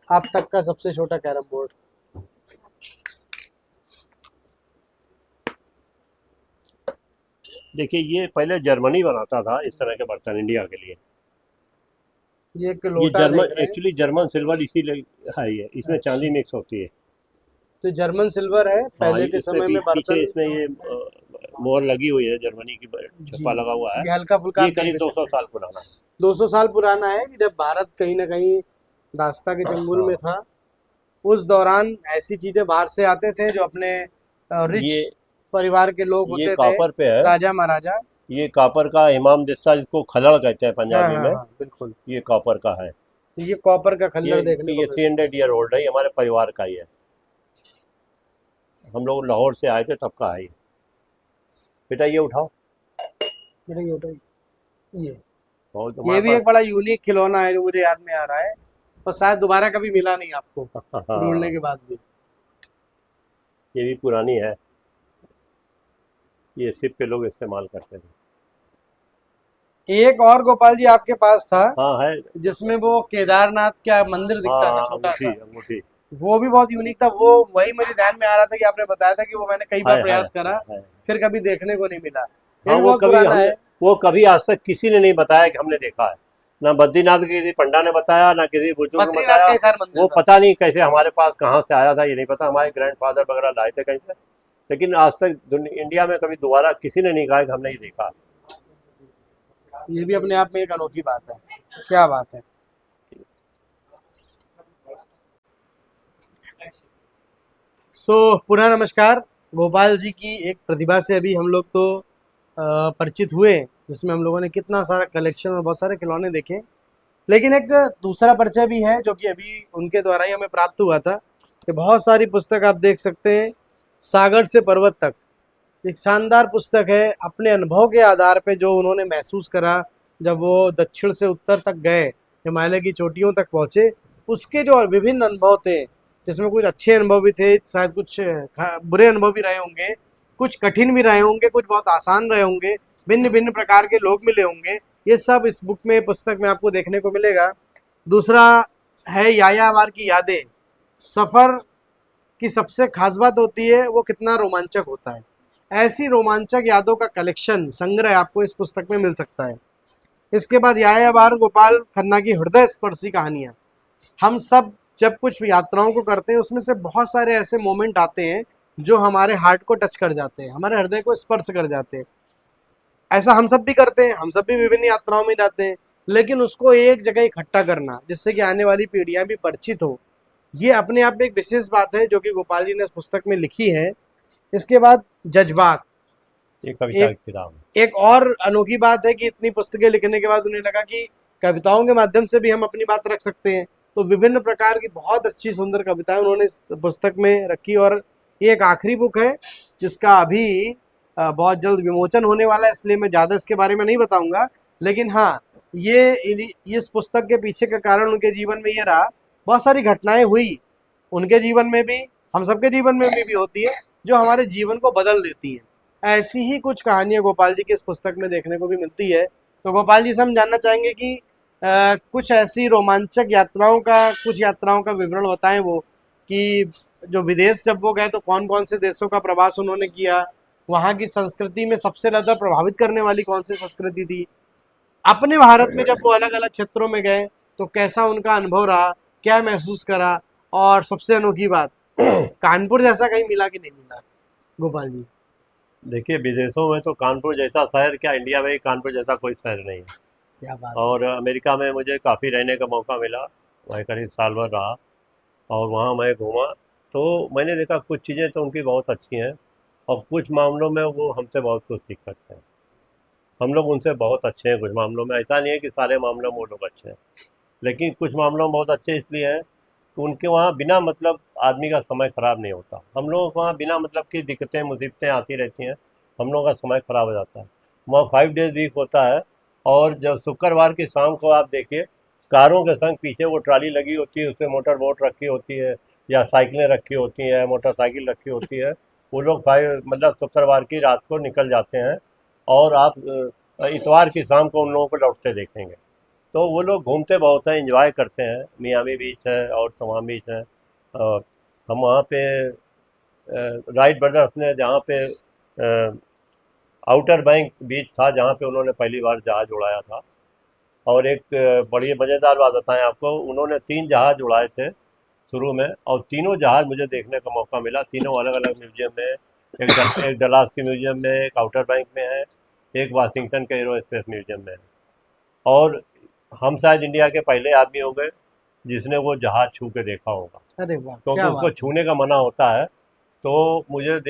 आप तक का सबसे छोटा कैरम बोर्ड। देखिए ये पहले जर्मनी बनाता था इस तरह के बर्तन इंडिया के लिए। ये एक ये लोटा देख जर्मन रहे हैं। एक्चुअली जर्मन सिल्वर इसीलिए है ये, इसमें चांदी अच्छा, मिक्स होती है। तो जर्मन सिल्वर है। हाँ पहले के इसमें समय में पीछे बर्तन। इसमें ये मोहर लगी हुई है, जर्मनी की जी, छप्पा लगा हुआ है। ये हल्का फुल्का ये आप देख करीब भी 200 सकते हैं। साल पुराना है। 200 साल पुराना है कि जब भारत कहीं ना कहीं दास्ता के चंगुल में हाँ था, उस दौरान ऐसी चीजें बाहर से आते थे जो अपने रिच ये परिवार के लोग ये होते थे, कॉपर पे है। राजा महाराजा। ये कॉपर का इमाम दिस्ता जिसको खलड़ कहते हैं हाँ पंजाबी हाँ में। हाँ, बिल्कुल। ये कॉपर का है। तो ये कॉपर का खल्लड़ देखने को ये मिल थ्री सकता 300 ईयर ओल्ड है, ये हमारे परिवार का ही है। हम लोग लाहौर से आए थे तब का है ये। बेटा ये उठाओ। है। ये उठाइए। ये और ये तुम्हारे भी पास। एक बड़ा यूनिक खिलौना है जो मुझे याद में आ रहा है, और शायद दोबारा कभी मिला नहीं आपको ढूंढने हाँ के बाद भी। ये भी पुरानी है। ये सिप पे लोग इस्तेमाल करते थे। एक और गोपाल जी आपके पास था हाँ है। जिसमें वो केदारनाथ का मंदिर हाँ दिखता था हाँ छोटा अंगूठी सा। अंगूठी। वो भी बहुत यूनिक था। वो वही मुझे ध्यान में आ रहा था कि आपने बताया था कि वो मैंने कई बार प्रयास करा, है। फिर कभी देखने को नहीं मिला। ये हाँ भी बहुत पुराना है। वो कभी आज तक किसी ने नहीं बताया कि हमने देखा है। ना बद्रीनाथ के किसी पंडा ने बताया, ना किसी बुजुर्ग ने बद्रीनाथ बताया। का ही सर मंदिर वो था। पता नहीं कैसे हमारे पास कहाँ से आया था, ये नहीं पता। हमारे ग्रैंडफादर वगैरह लाए थे कहीं से, लेकिन आज तक इंडिया में कभी दोबारा किसी ने नहीं कहा कि हमने ये देखा। ये भी अपने आप में एक अनोखी बात है। क्या बात है। पुनः नमस्कार। गोपाल जी की एक प्रतिभा से अभी हम लोग तो परिचित हुए, जिसमें हम लोगों ने कितना सारा कलेक्शन और बहुत सारे खिलौने देखे। लेकिन एक दूसरा परिचय भी है जो कि अभी उनके द्वारा ही हमें प्राप्त हुआ था, कि बहुत सारी पुस्तक आप देख सकते हैं। सागर से पर्वत तक एक शानदार पुस्तक है। अपने अनुभव के आधार पे जो उन्होंने महसूस करा जब वो दक्षिण से उत्तर तक गए, हिमालय की चोटियों तक पहुँचे, उसके जो विभिन्न अनुभव थे, जिसमें कुछ अच्छे अनुभव भी थे, शायद कुछ बुरे अनुभव भी रहे होंगे, कुछ कठिन भी रहे होंगे, कुछ बहुत आसान रहे होंगे, भिन्न भिन्न प्रकार के लोग मिले होंगे। ये सब इस बुक में, पुस्तक में आपको देखने को मिलेगा। दूसरा है यायावर की यादें। सफ़र की सबसे खास बात होती है वो कितना रोमांचक होता है। ऐसी रोमांचक यादों का कलेक्शन संग्रह आपको इस पुस्तक में मिल सकता है। इसके बाद यायावर गोपाल खन्ना की हृदय स्पर्शी कहानियां। हम सब जब कुछ यात्राओं को करते हैं उसमें से बहुत सारे ऐसे मोमेंट आते हैं जो हमारे हार्ट को टच कर जाते हैं, हमारे हृदय को स्पर्श कर जाते हैं। ऐसा हम सब भी करते हैं, हम सब भी विभिन्न यात्राओं में जाते हैं, लेकिन उसको एक जगह इकट्ठा करना जिससे कि आने वाली पीढ़ियां भी परिचित हो, ये अपने आप में एक विशेष बात है जो कि गोपाल जी ने इस पुस्तक में लिखी है। इसके बाद जज्बात। ये कविता एक की किताब एक और अनोखी बात है कि इतनी पुस्तकें लिखने के बाद उन्हें लगा कि कविताओं के माध्यम से भी हम अपनी बात रख सकते हैं, तो विभिन्न प्रकार की बहुत अच्छी सुंदर कविताएं उन्होंने इस पुस्तक में रखी। और ये एक आखिरी बुक है जिसका अभी बहुत जल्द विमोचन होने वाला है, इसलिए मैं ज़्यादा इसके बारे में नहीं बताऊंगा। लेकिन हाँ, इस पुस्तक के पीछे का कारण उनके जीवन में ये रहा, बहुत सारी घटनाएं हुई उनके जीवन में भी, हम सबके जीवन में भी होती है, जो हमारे जीवन को बदल देती हैं। ऐसी ही कुछ कहानियां गोपाल जी की इस पुस्तक में देखने को भी मिलती है। तो गोपाल जी से हम जानना चाहेंगे कि कुछ ऐसी रोमांचक यात्राओं का, कुछ यात्राओं का विवरण बताएं वो, कि जो विदेश जब वो गए तो कौन कौन से देशों का प्रवास उन्होंने किया, वहाँ की संस्कृति में सबसे ज़्यादा प्रभावित करने वाली कौन सी संस्कृति थी, अपने भारत में जब वो अलग अलग क्षेत्रों में गए तो कैसा उनका अनुभव रहा, क्या महसूस करा, और सबसे अनोखी बात, कानपुर जैसा कहीं मिला कि नहीं मिला गोपाल जी। देखिए, विदेशों में तो कानपुर जैसा शहर क्या, इंडिया में ही कानपुर जैसा कोई शहर नहीं है। क्या बात और अमेरिका में मुझे काफ़ी रहने का मौका मिला, वहीं करीब साल भर रहा और वहाँ मैं घूमा। तो मैंने देखा कुछ चीज़ें तो उनकी बहुत अच्छी हैं और कुछ मामलों में वो हमसे बहुत कुछ सीख सकते हैं। हम लोग उनसे बहुत अच्छे हैं कुछ मामलों में, ऐसा नहीं है कि सारे मामलों में वो लोग अच्छे हैं, लेकिन कुछ मामलों में बहुत अच्छे इसलिए हैं कि उनके वहाँ बिना मतलब आदमी का समय ख़राब नहीं होता। हम लोगों को वहाँ बिना मतलब की दिक्कतें मुसीबतें आती रहती हैं, हम लोगों का समय ख़राब हो जाता है। वहाँ 5 डेज़ वीक होता है और जब शुक्रवार की शाम को आप देखिए, कारों के संग पीछे वो ट्राली लगी होती है, उसपे मोटर बोट रखी होती है या साइकिलें रखी होती हैं, मोटरसाइकिल रखी होती है। वो लोग मतलब शुक्रवार की रात को निकल जाते हैं और आप इतवार की शाम को उन लोगों को लौटते देखेंगे। तो वो लोग घूमते बहुत हैं, एंजॉय करते हैं। मियामी बीच है और तमाम बीच है। हम वहाँ पे राइट ब्रदर्स ने जहाँ पे आउटर बैंक बीच था जहाँ पे उन्होंने पहली बार जहाज़ उड़ाया था। और एक बड़ी मज़ेदार बात बताएं आपको, उन्होंने 3 जहाज़ उड़ाए थे शुरू में और तीनों जहाज़ मुझे देखने का मौका मिला। तीनों अलग अलग म्यूजियम में, एक डलास के म्यूजियम में, एक आउटर बैंक में है, एक वाशिंगटन के एरोस्पेस म्यूजियम में है। और हम शायद इंडिया के पहले आदमी हो गए जिसने वो जहाज़ छू के देखा होगा, अरे वाह, क्योंकि क्या उसको बात है। छूने का मना होता है। तो मुझे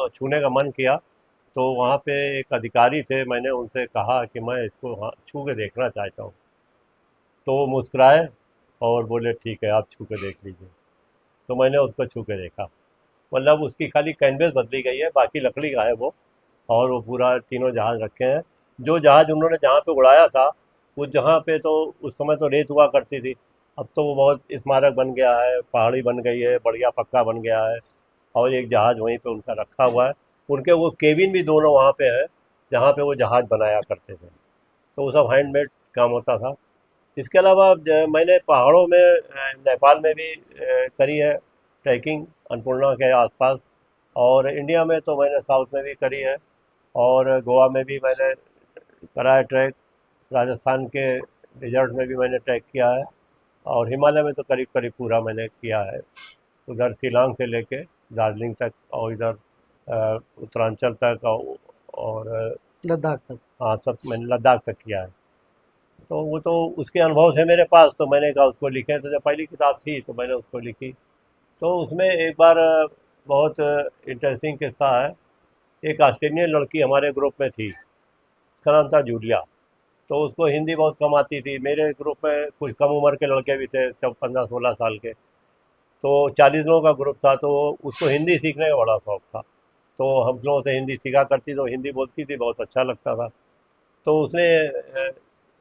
छूने का मन किया। तो वहाँ पे एक अधिकारी थे, मैंने उनसे कहा कि मैं इसको हाँ छू के देखना चाहता हूँ। तो वो मुस्कुराए और बोले ठीक है, आप छू के देख लीजिए। तो मैंने उसको छू के देखा। मतलब उसकी खाली कैनवेस बदली गई है, बाकी लकड़ी का है वो। और वो पूरा तीनों जहाज़ रखे हैं। जो जहाज़ उन्होंने जहाँ पे उड़ाया था, उस जहाँ पे तो उस समय तो रेत हुआ करती थी। अब तो वो बहुत स्मारक बन गया है, पहाड़ी बन गई है, बढ़िया पक्का बन गया है। और एक जहाज़ वहीं पे उनका रखा हुआ है। उनके वो केबिन भी दोनों वहाँ पे है जहाँ पे वो जहाज़ बनाया करते थे। तो वो सब हैंडमेड काम होता था। इसके अलावा मैंने पहाड़ों में नेपाल में भी करी है ट्रैकिंग, अन्नपूर्णा के आसपास। और इंडिया में तो मैंने साउथ में भी करी है और गोवा में भी मैंने करा है ट्रैक। राजस्थान के डिजर्ट में भी मैंने ट्रैक किया है और हिमालय में तो करीब करीब पूरा मैंने किया है, उधर शिलांग से लेके दार्जिलिंग तक और इधर उत्तरांचल तक और लद्दाख तक। हाँ, सब मैंने लद्दाख तक किया है। तो वो तो उसके अनुभव थे मेरे पास, तो मैंने कहा उसको लिखें। तो जब पहली किताब थी तो मैंने उसको लिखी। तो उसमें एक बार बहुत इंटरेस्टिंग किस्सा है। एक ऑस्ट्रेलियन लड़की हमारे ग्रुप में थी, उसका नाम था जूलिया। तो उसको हिंदी बहुत कम आती थी। मेरे ग्रुप में कुछ कम उम्र के लड़के भी थे, जब 15-16 साल के। तो 40 लोगों का ग्रुप था। तो उसको हिंदी सीखने का बड़ा शौक था। तो हम लोगों से हिंदी सीखा करती, तो हिंदी बोलती थी, बहुत अच्छा लगता था। तो उसने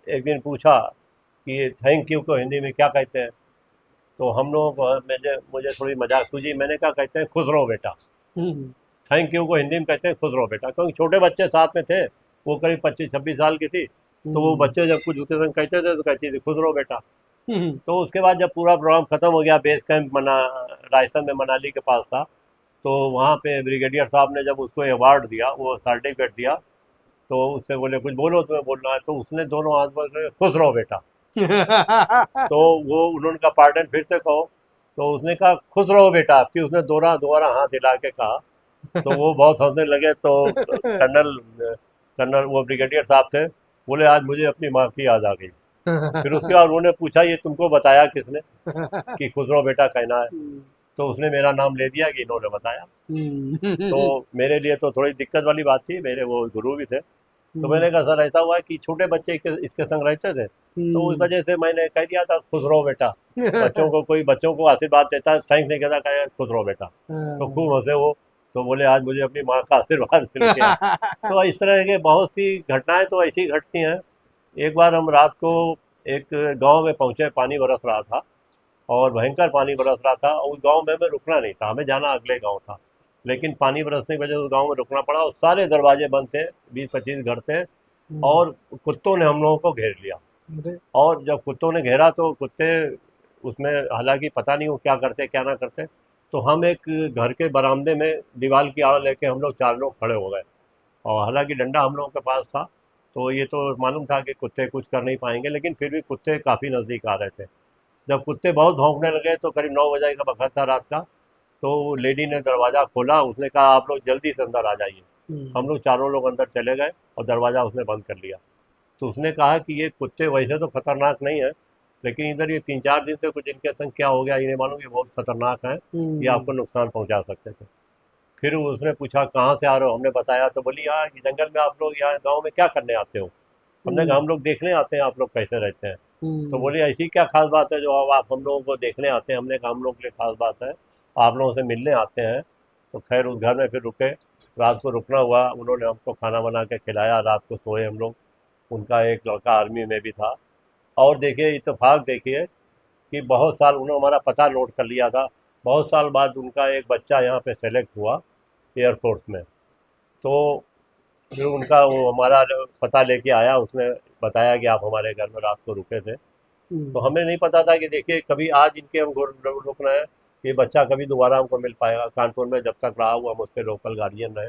एक दिन पूछा कि थैंक यू को हिंदी में क्या कहते हैं। तो हम लोगों को मुझे थोड़ी मजाक सूझी। मैंने कहा कहते हैं खुश रहो बेटा। हम्म। थैंक यू को हिंदी में कहते हैं खुश रहो बेटा, क्योंकि छोटे बच्चे साथ में थे। वो करीब 25-26 साल की थी। तो वो हम्म। बच्चे जब कुछ उसके संग कहते थे तो कहती थी खुश रहो बेटा। हम्म। तो उसके बाद जब पूरा प्रोग्राम खत्म हो गया, बेस कैंप रायसन में मनाली के पास था। तो वहाँ पे ब्रिगेडियर साहब ने जब उसको अवार्ड दिया, वो सर्टिफिकेट दिया, तो उससे बोले कुछ बोलो तुम्हें बोलना है, तो उसने दोनों हाथ बोले खुश रहो बेटा। तो वो उन्होंने कहा पार्डन फिर से कहो, तो उसने कहा खुश रहो बेटा, कि उसने दोहरा दोहरा हाथ हिला के कहा। तो वो बहुत हंसने लगे। तो कर्नल कर्नल वो ब्रिगेडियर साहब थे, बोले आज मुझे अपनी माँ की याद आ गई। फिर उसके बाद उन्होंने पूछा ये तुमको बताया किसने कि खुश रहो बेटा कहना है? तो उसने मेरा नाम ले दिया कि इन्होंने बताया। तो मेरे लिए तो थोड़ी दिक्कत वाली बात थी, मेरे वो गुरु भी थे। तो मैंने कहा सर ऐसा हुआ है कि छोटे बच्चे इसके संग रहते थे, तो उस वजह से मैंने कह दिया था खुश रहो बेटा। बच्चों को आशीर्वाद देता है, थैंक्स नहीं कहता, कहे खुश रहो बेटा। तो खूब हंसे वो। तो बोले आज मुझे अपनी माँ का आशीर्वाद मिल गया। तो इस तरह के बहुत सी घटनाएं तो ऐसी घटती हैं। एक बार हम रात को एक गांव में पहुंचे, पानी बरस रहा था और भयंकर पानी बरस रहा था। उस गांव में हमें रुकना नहीं था, हमें जाना अगले गांव था, लेकिन पानी बरसने की वजह से उस गांव में रुकना पड़ा और सारे दरवाजे बंद थे, 20-25 घर थे और कुत्तों ने हम लोगों को घेर लिया। और जब कुत्तों ने घेरा तो कुत्ते उसमें हालांकि पता नहीं वो क्या करते क्या ना करते, तो हम एक घर के बरामदे में दीवार की आड़ लेके हम लोग 4 लोग खड़े हो गए। और हालांकि डंडा हम लोगों के पास था, तो ये तो मालूम था कि कुत्ते कुछ कर नहीं पाएंगे, लेकिन फिर भी कुत्ते काफ़ी नज़दीक आ रहे थे। जब कुत्ते बहुत भौंकने लगे तो करीब 9 बजे का वक्त था रात का, तो लेडी ने दरवाज़ा खोला, उसने कहा आप लोग जल्दी से अंदर आ जाइए। हम लोग चारों लोग अंदर चले गए और दरवाज़ा उसने बंद कर लिया। तो उसने कहा कि ये कुत्ते वैसे तो खतरनाक नहीं है, लेकिन इधर ये 3-4 दिन से कुछ इनके संग क्या हो गया इन्हें मालूम, ये बहुत खतरनाक है, ये आपको नुकसान पहुंचा सकते थे। फिर उसने पूछा कहाँ से आ रहे हो, हमने बताया तो बोली यार ये जंगल में आप लोग यहाँ गाँव में क्या करने आते हो? हमने कहा हम लोग देखने आते हैं आप लोग कैसे रहते हैं। तो बोली ऐसी क्या खास बात है जो अब आप हम लोगों को देखने आते हैं? हमने कहा हम लोग के लिए खास बात है, आप लोगों से मिलने आते हैं। तो खैर उस घर में फिर रुके, रात को रुकना हुआ, उन्होंने हमको खाना बना के खिलाया, रात को सोए हम लोग। उनका एक लड़का आर्मी में भी था। और देखिए इत्तेफाक देखिए कि बहुत साल उन्होंने हमारा पता नोट कर लिया था, बहुत साल बाद उनका एक बच्चा यहाँ पे सेलेक्ट हुआ एयरफोर्स में। तो फिर उनका वो हमारा पता लेके आया, उसने बताया कि आप हमारे घर में रात को रुके थे। तो हमें नहीं पता था कि देखिए कभी आज इनके हम रुक रहे हैं, ये बच्चा कभी दोबारा हमको मिल पाएगा। कानपुर में जब तक रहा हुआ हम उसके लोकल गार्जियन रहे,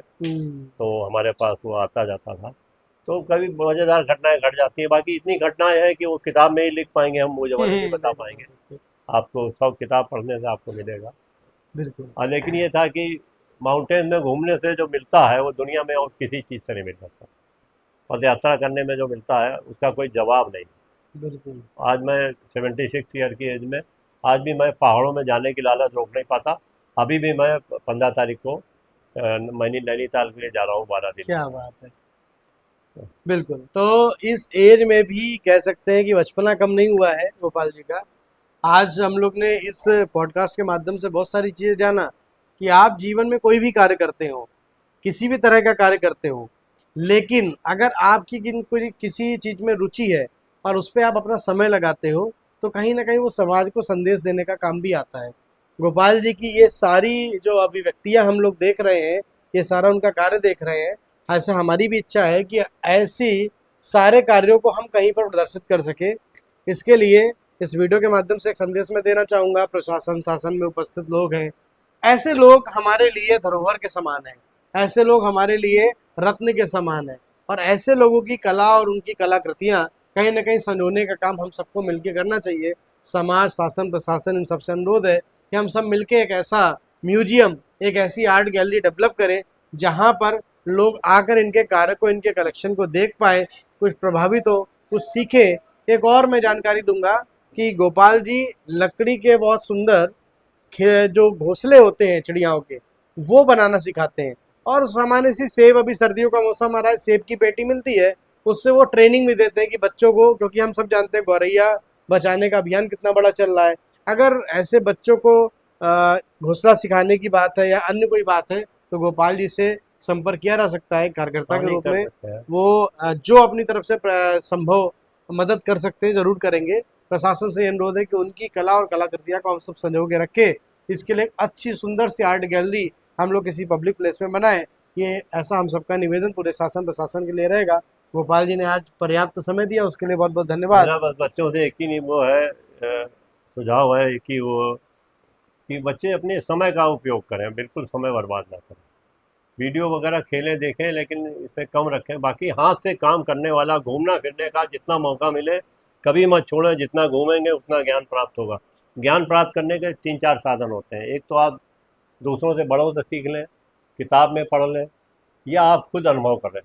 तो हमारे पास वो आता जाता था। तो कभी मज़ेदार घटनाएं घट जाती हैं। बाकी इतनी घटनाएं हैं कि वो किताब में ही लिख पाएंगे हम, वो जमाने नहीं बता पाएंगे आपको, सब किताब पढ़ने से आपको मिलेगा। बिल्कुल। लेकिन ये था कि माउंटेन में घूमने से जो मिलता है वो दुनिया में और किसी चीज़ से नहीं मिल सकता। पद यात्रा करने में जो मिलता है उसका कोई जवाब नहीं। बिल्कुल। आज मैं 76 ईयर की एज में आज भी मैं पहाड़ों में जाने की लालच रोक नहीं पाता। अभी भी मैं 15 तारीख को मैं नैनीताल के लिए जा रहा हूँ 12 दिन क्या बात है। बिल्कुल, तो इस एज में भी कह सकते हैं कि बचपना कम नहीं हुआ है गोपाल जी का। आज हम लोग ने इस पॉडकास्ट के माध्यम से बहुत सारी चीज़ें जाना कि आप जीवन में कोई भी कार्य करते हो, किसी भी तरह का कार्य करते हो, लेकिन अगर आपकी कोई किसी चीज़ में रुचि है और उस पे आप अपना समय लगाते हो, तो कहीं न कहीं वो समाज को संदेश देने का काम भी आता है। गोपाल जी की ये सारी जो अभिव्यक्तियाँ हम लोग देख रहे हैं, ये सारा उनका कार्य देख रहे हैं, ऐसे हमारी भी इच्छा है कि ऐसी सारे कार्यों को हम कहीं पर प्रदर्शित कर सकें। इसके लिए इस वीडियो के माध्यम से एक संदेश मैं देना चाहूँगा, प्रशासन, शासन में उपस्थित लोग हैं, ऐसे लोग हमारे लिए धरोहर के समान हैं, ऐसे लोग हमारे लिए रत्न के समान हैं और ऐसे लोगों की कला और उनकी कलाकृतियाँ कहीं न कहीं संजोने का काम हम सबको मिलके करना चाहिए। समाज, शासन, प्रशासन इन सबसे अनुरोध है कि हम सब मिलके एक ऐसा म्यूजियम, एक ऐसी आर्ट गैलरी डेवलप करें, जहाँ पर लोग आकर इनके कार्य को, इनके कलेक्शन को देख पाएँ, कुछ प्रभावित हो, कुछ सीखें। एक और मैं जानकारी दूँगा कि गोपाल जी लकड़ी के बहुत सुंदर जो घोंसले होते हैं चिड़ियाओं के, वो बनाना सिखाते हैं। और सामान्य सी सेब, अभी सर्दियों का मौसम आ रहा है, सेब की पेटी मिलती है, उससे वो ट्रेनिंग भी देते हैं कि बच्चों को, क्योंकि हम सब जानते हैं गौरैया बचाने का अभियान कितना बड़ा चल रहा है। अगर ऐसे बच्चों को घोंसला सिखाने की बात है या अन्य कोई बात है, तो गोपाल जी से संपर्क किया जा सकता है कार्यकर्ता के हानि रूप कर में। सकते हैं। वो जो अपनी तरफ से संभव मदद कर सकते हैं ज़रूर करेंगे। प्रशासन से अनुरोध है कि उनकी कला और कलाकृतियाँ को हम सब संजो के रखें। इसके लिए एक अच्छी सुंदर सी आर्ट गैलरी हम लोग किसी पब्लिक प्लेस में बनाएं, ये ऐसा हम सबका निवेदन पूरे शासन प्रशासन के लिए रहेगा। गोपाल जी ने आज पर्याप्त समय दिया, उसके लिए बहुत बहुत धन्यवाद। मेरा बस बच्चों से एक ही नहीं वो है सुझाव है कि वो कि बच्चे अपने समय का उपयोग करें, बिल्कुल समय बर्बाद ना करें। वीडियो वगैरह खेलें देखें, लेकिन इसमें कम रखें। बाकी हाथ से काम करने वाला, घूमना फिरने का जितना मौका मिले कभी मत छोड़ें। जितना घूमेंगे उतना ज्ञान प्राप्त होगा। ज्ञान प्राप्त करने के 3-4 साधन होते हैं। एक तो आप दूसरों से, बड़ों से सीख लें, किताब में पढ़ लें, या आप खुद अनुभव करें।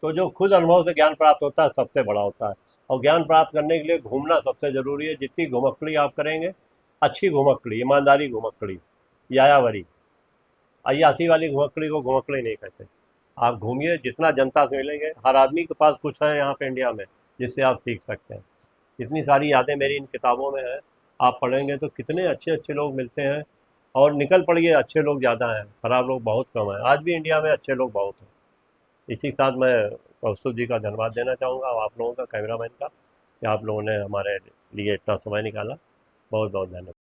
तो जो खुद अनुभव से ज्ञान प्राप्त होता है सबसे बड़ा होता है। और ज्ञान प्राप्त करने के लिए घूमना सबसे ज़रूरी है। जितनी घुमक्कड़ी आप करेंगे, अच्छी घुमक्कड़ी, ईमानदारी घुमक्कड़ी, यायावरी, अय्यासी वाली घुमक्कड़ी को घुमक्कड़ी नहीं कहते। आप घूमिए, जितना जनता से मिलेंगे, हर आदमी के पास कुछ है यहाँ पे इंडिया में जिससे आप सीख सकते हैं। इतनी सारी यादें मेरी इन किताबों में हैं। आप पढ़ेंगे तो कितने अच्छे अच्छे लोग मिलते हैं। और निकल पड़िए, अच्छे लोग ज़्यादा हैं, खराब लोग बहुत कम हैं। आज भी इंडिया में अच्छे लोग बहुत हैं। इसी के साथ मैं कौस्तुभ जी का धन्यवाद देना चाहूँगा, और आप लोगों का, कैमरामैन का, कि आप लोगों ने हमारे लिए इतना समय निकाला। बहुत बहुत धन्यवाद।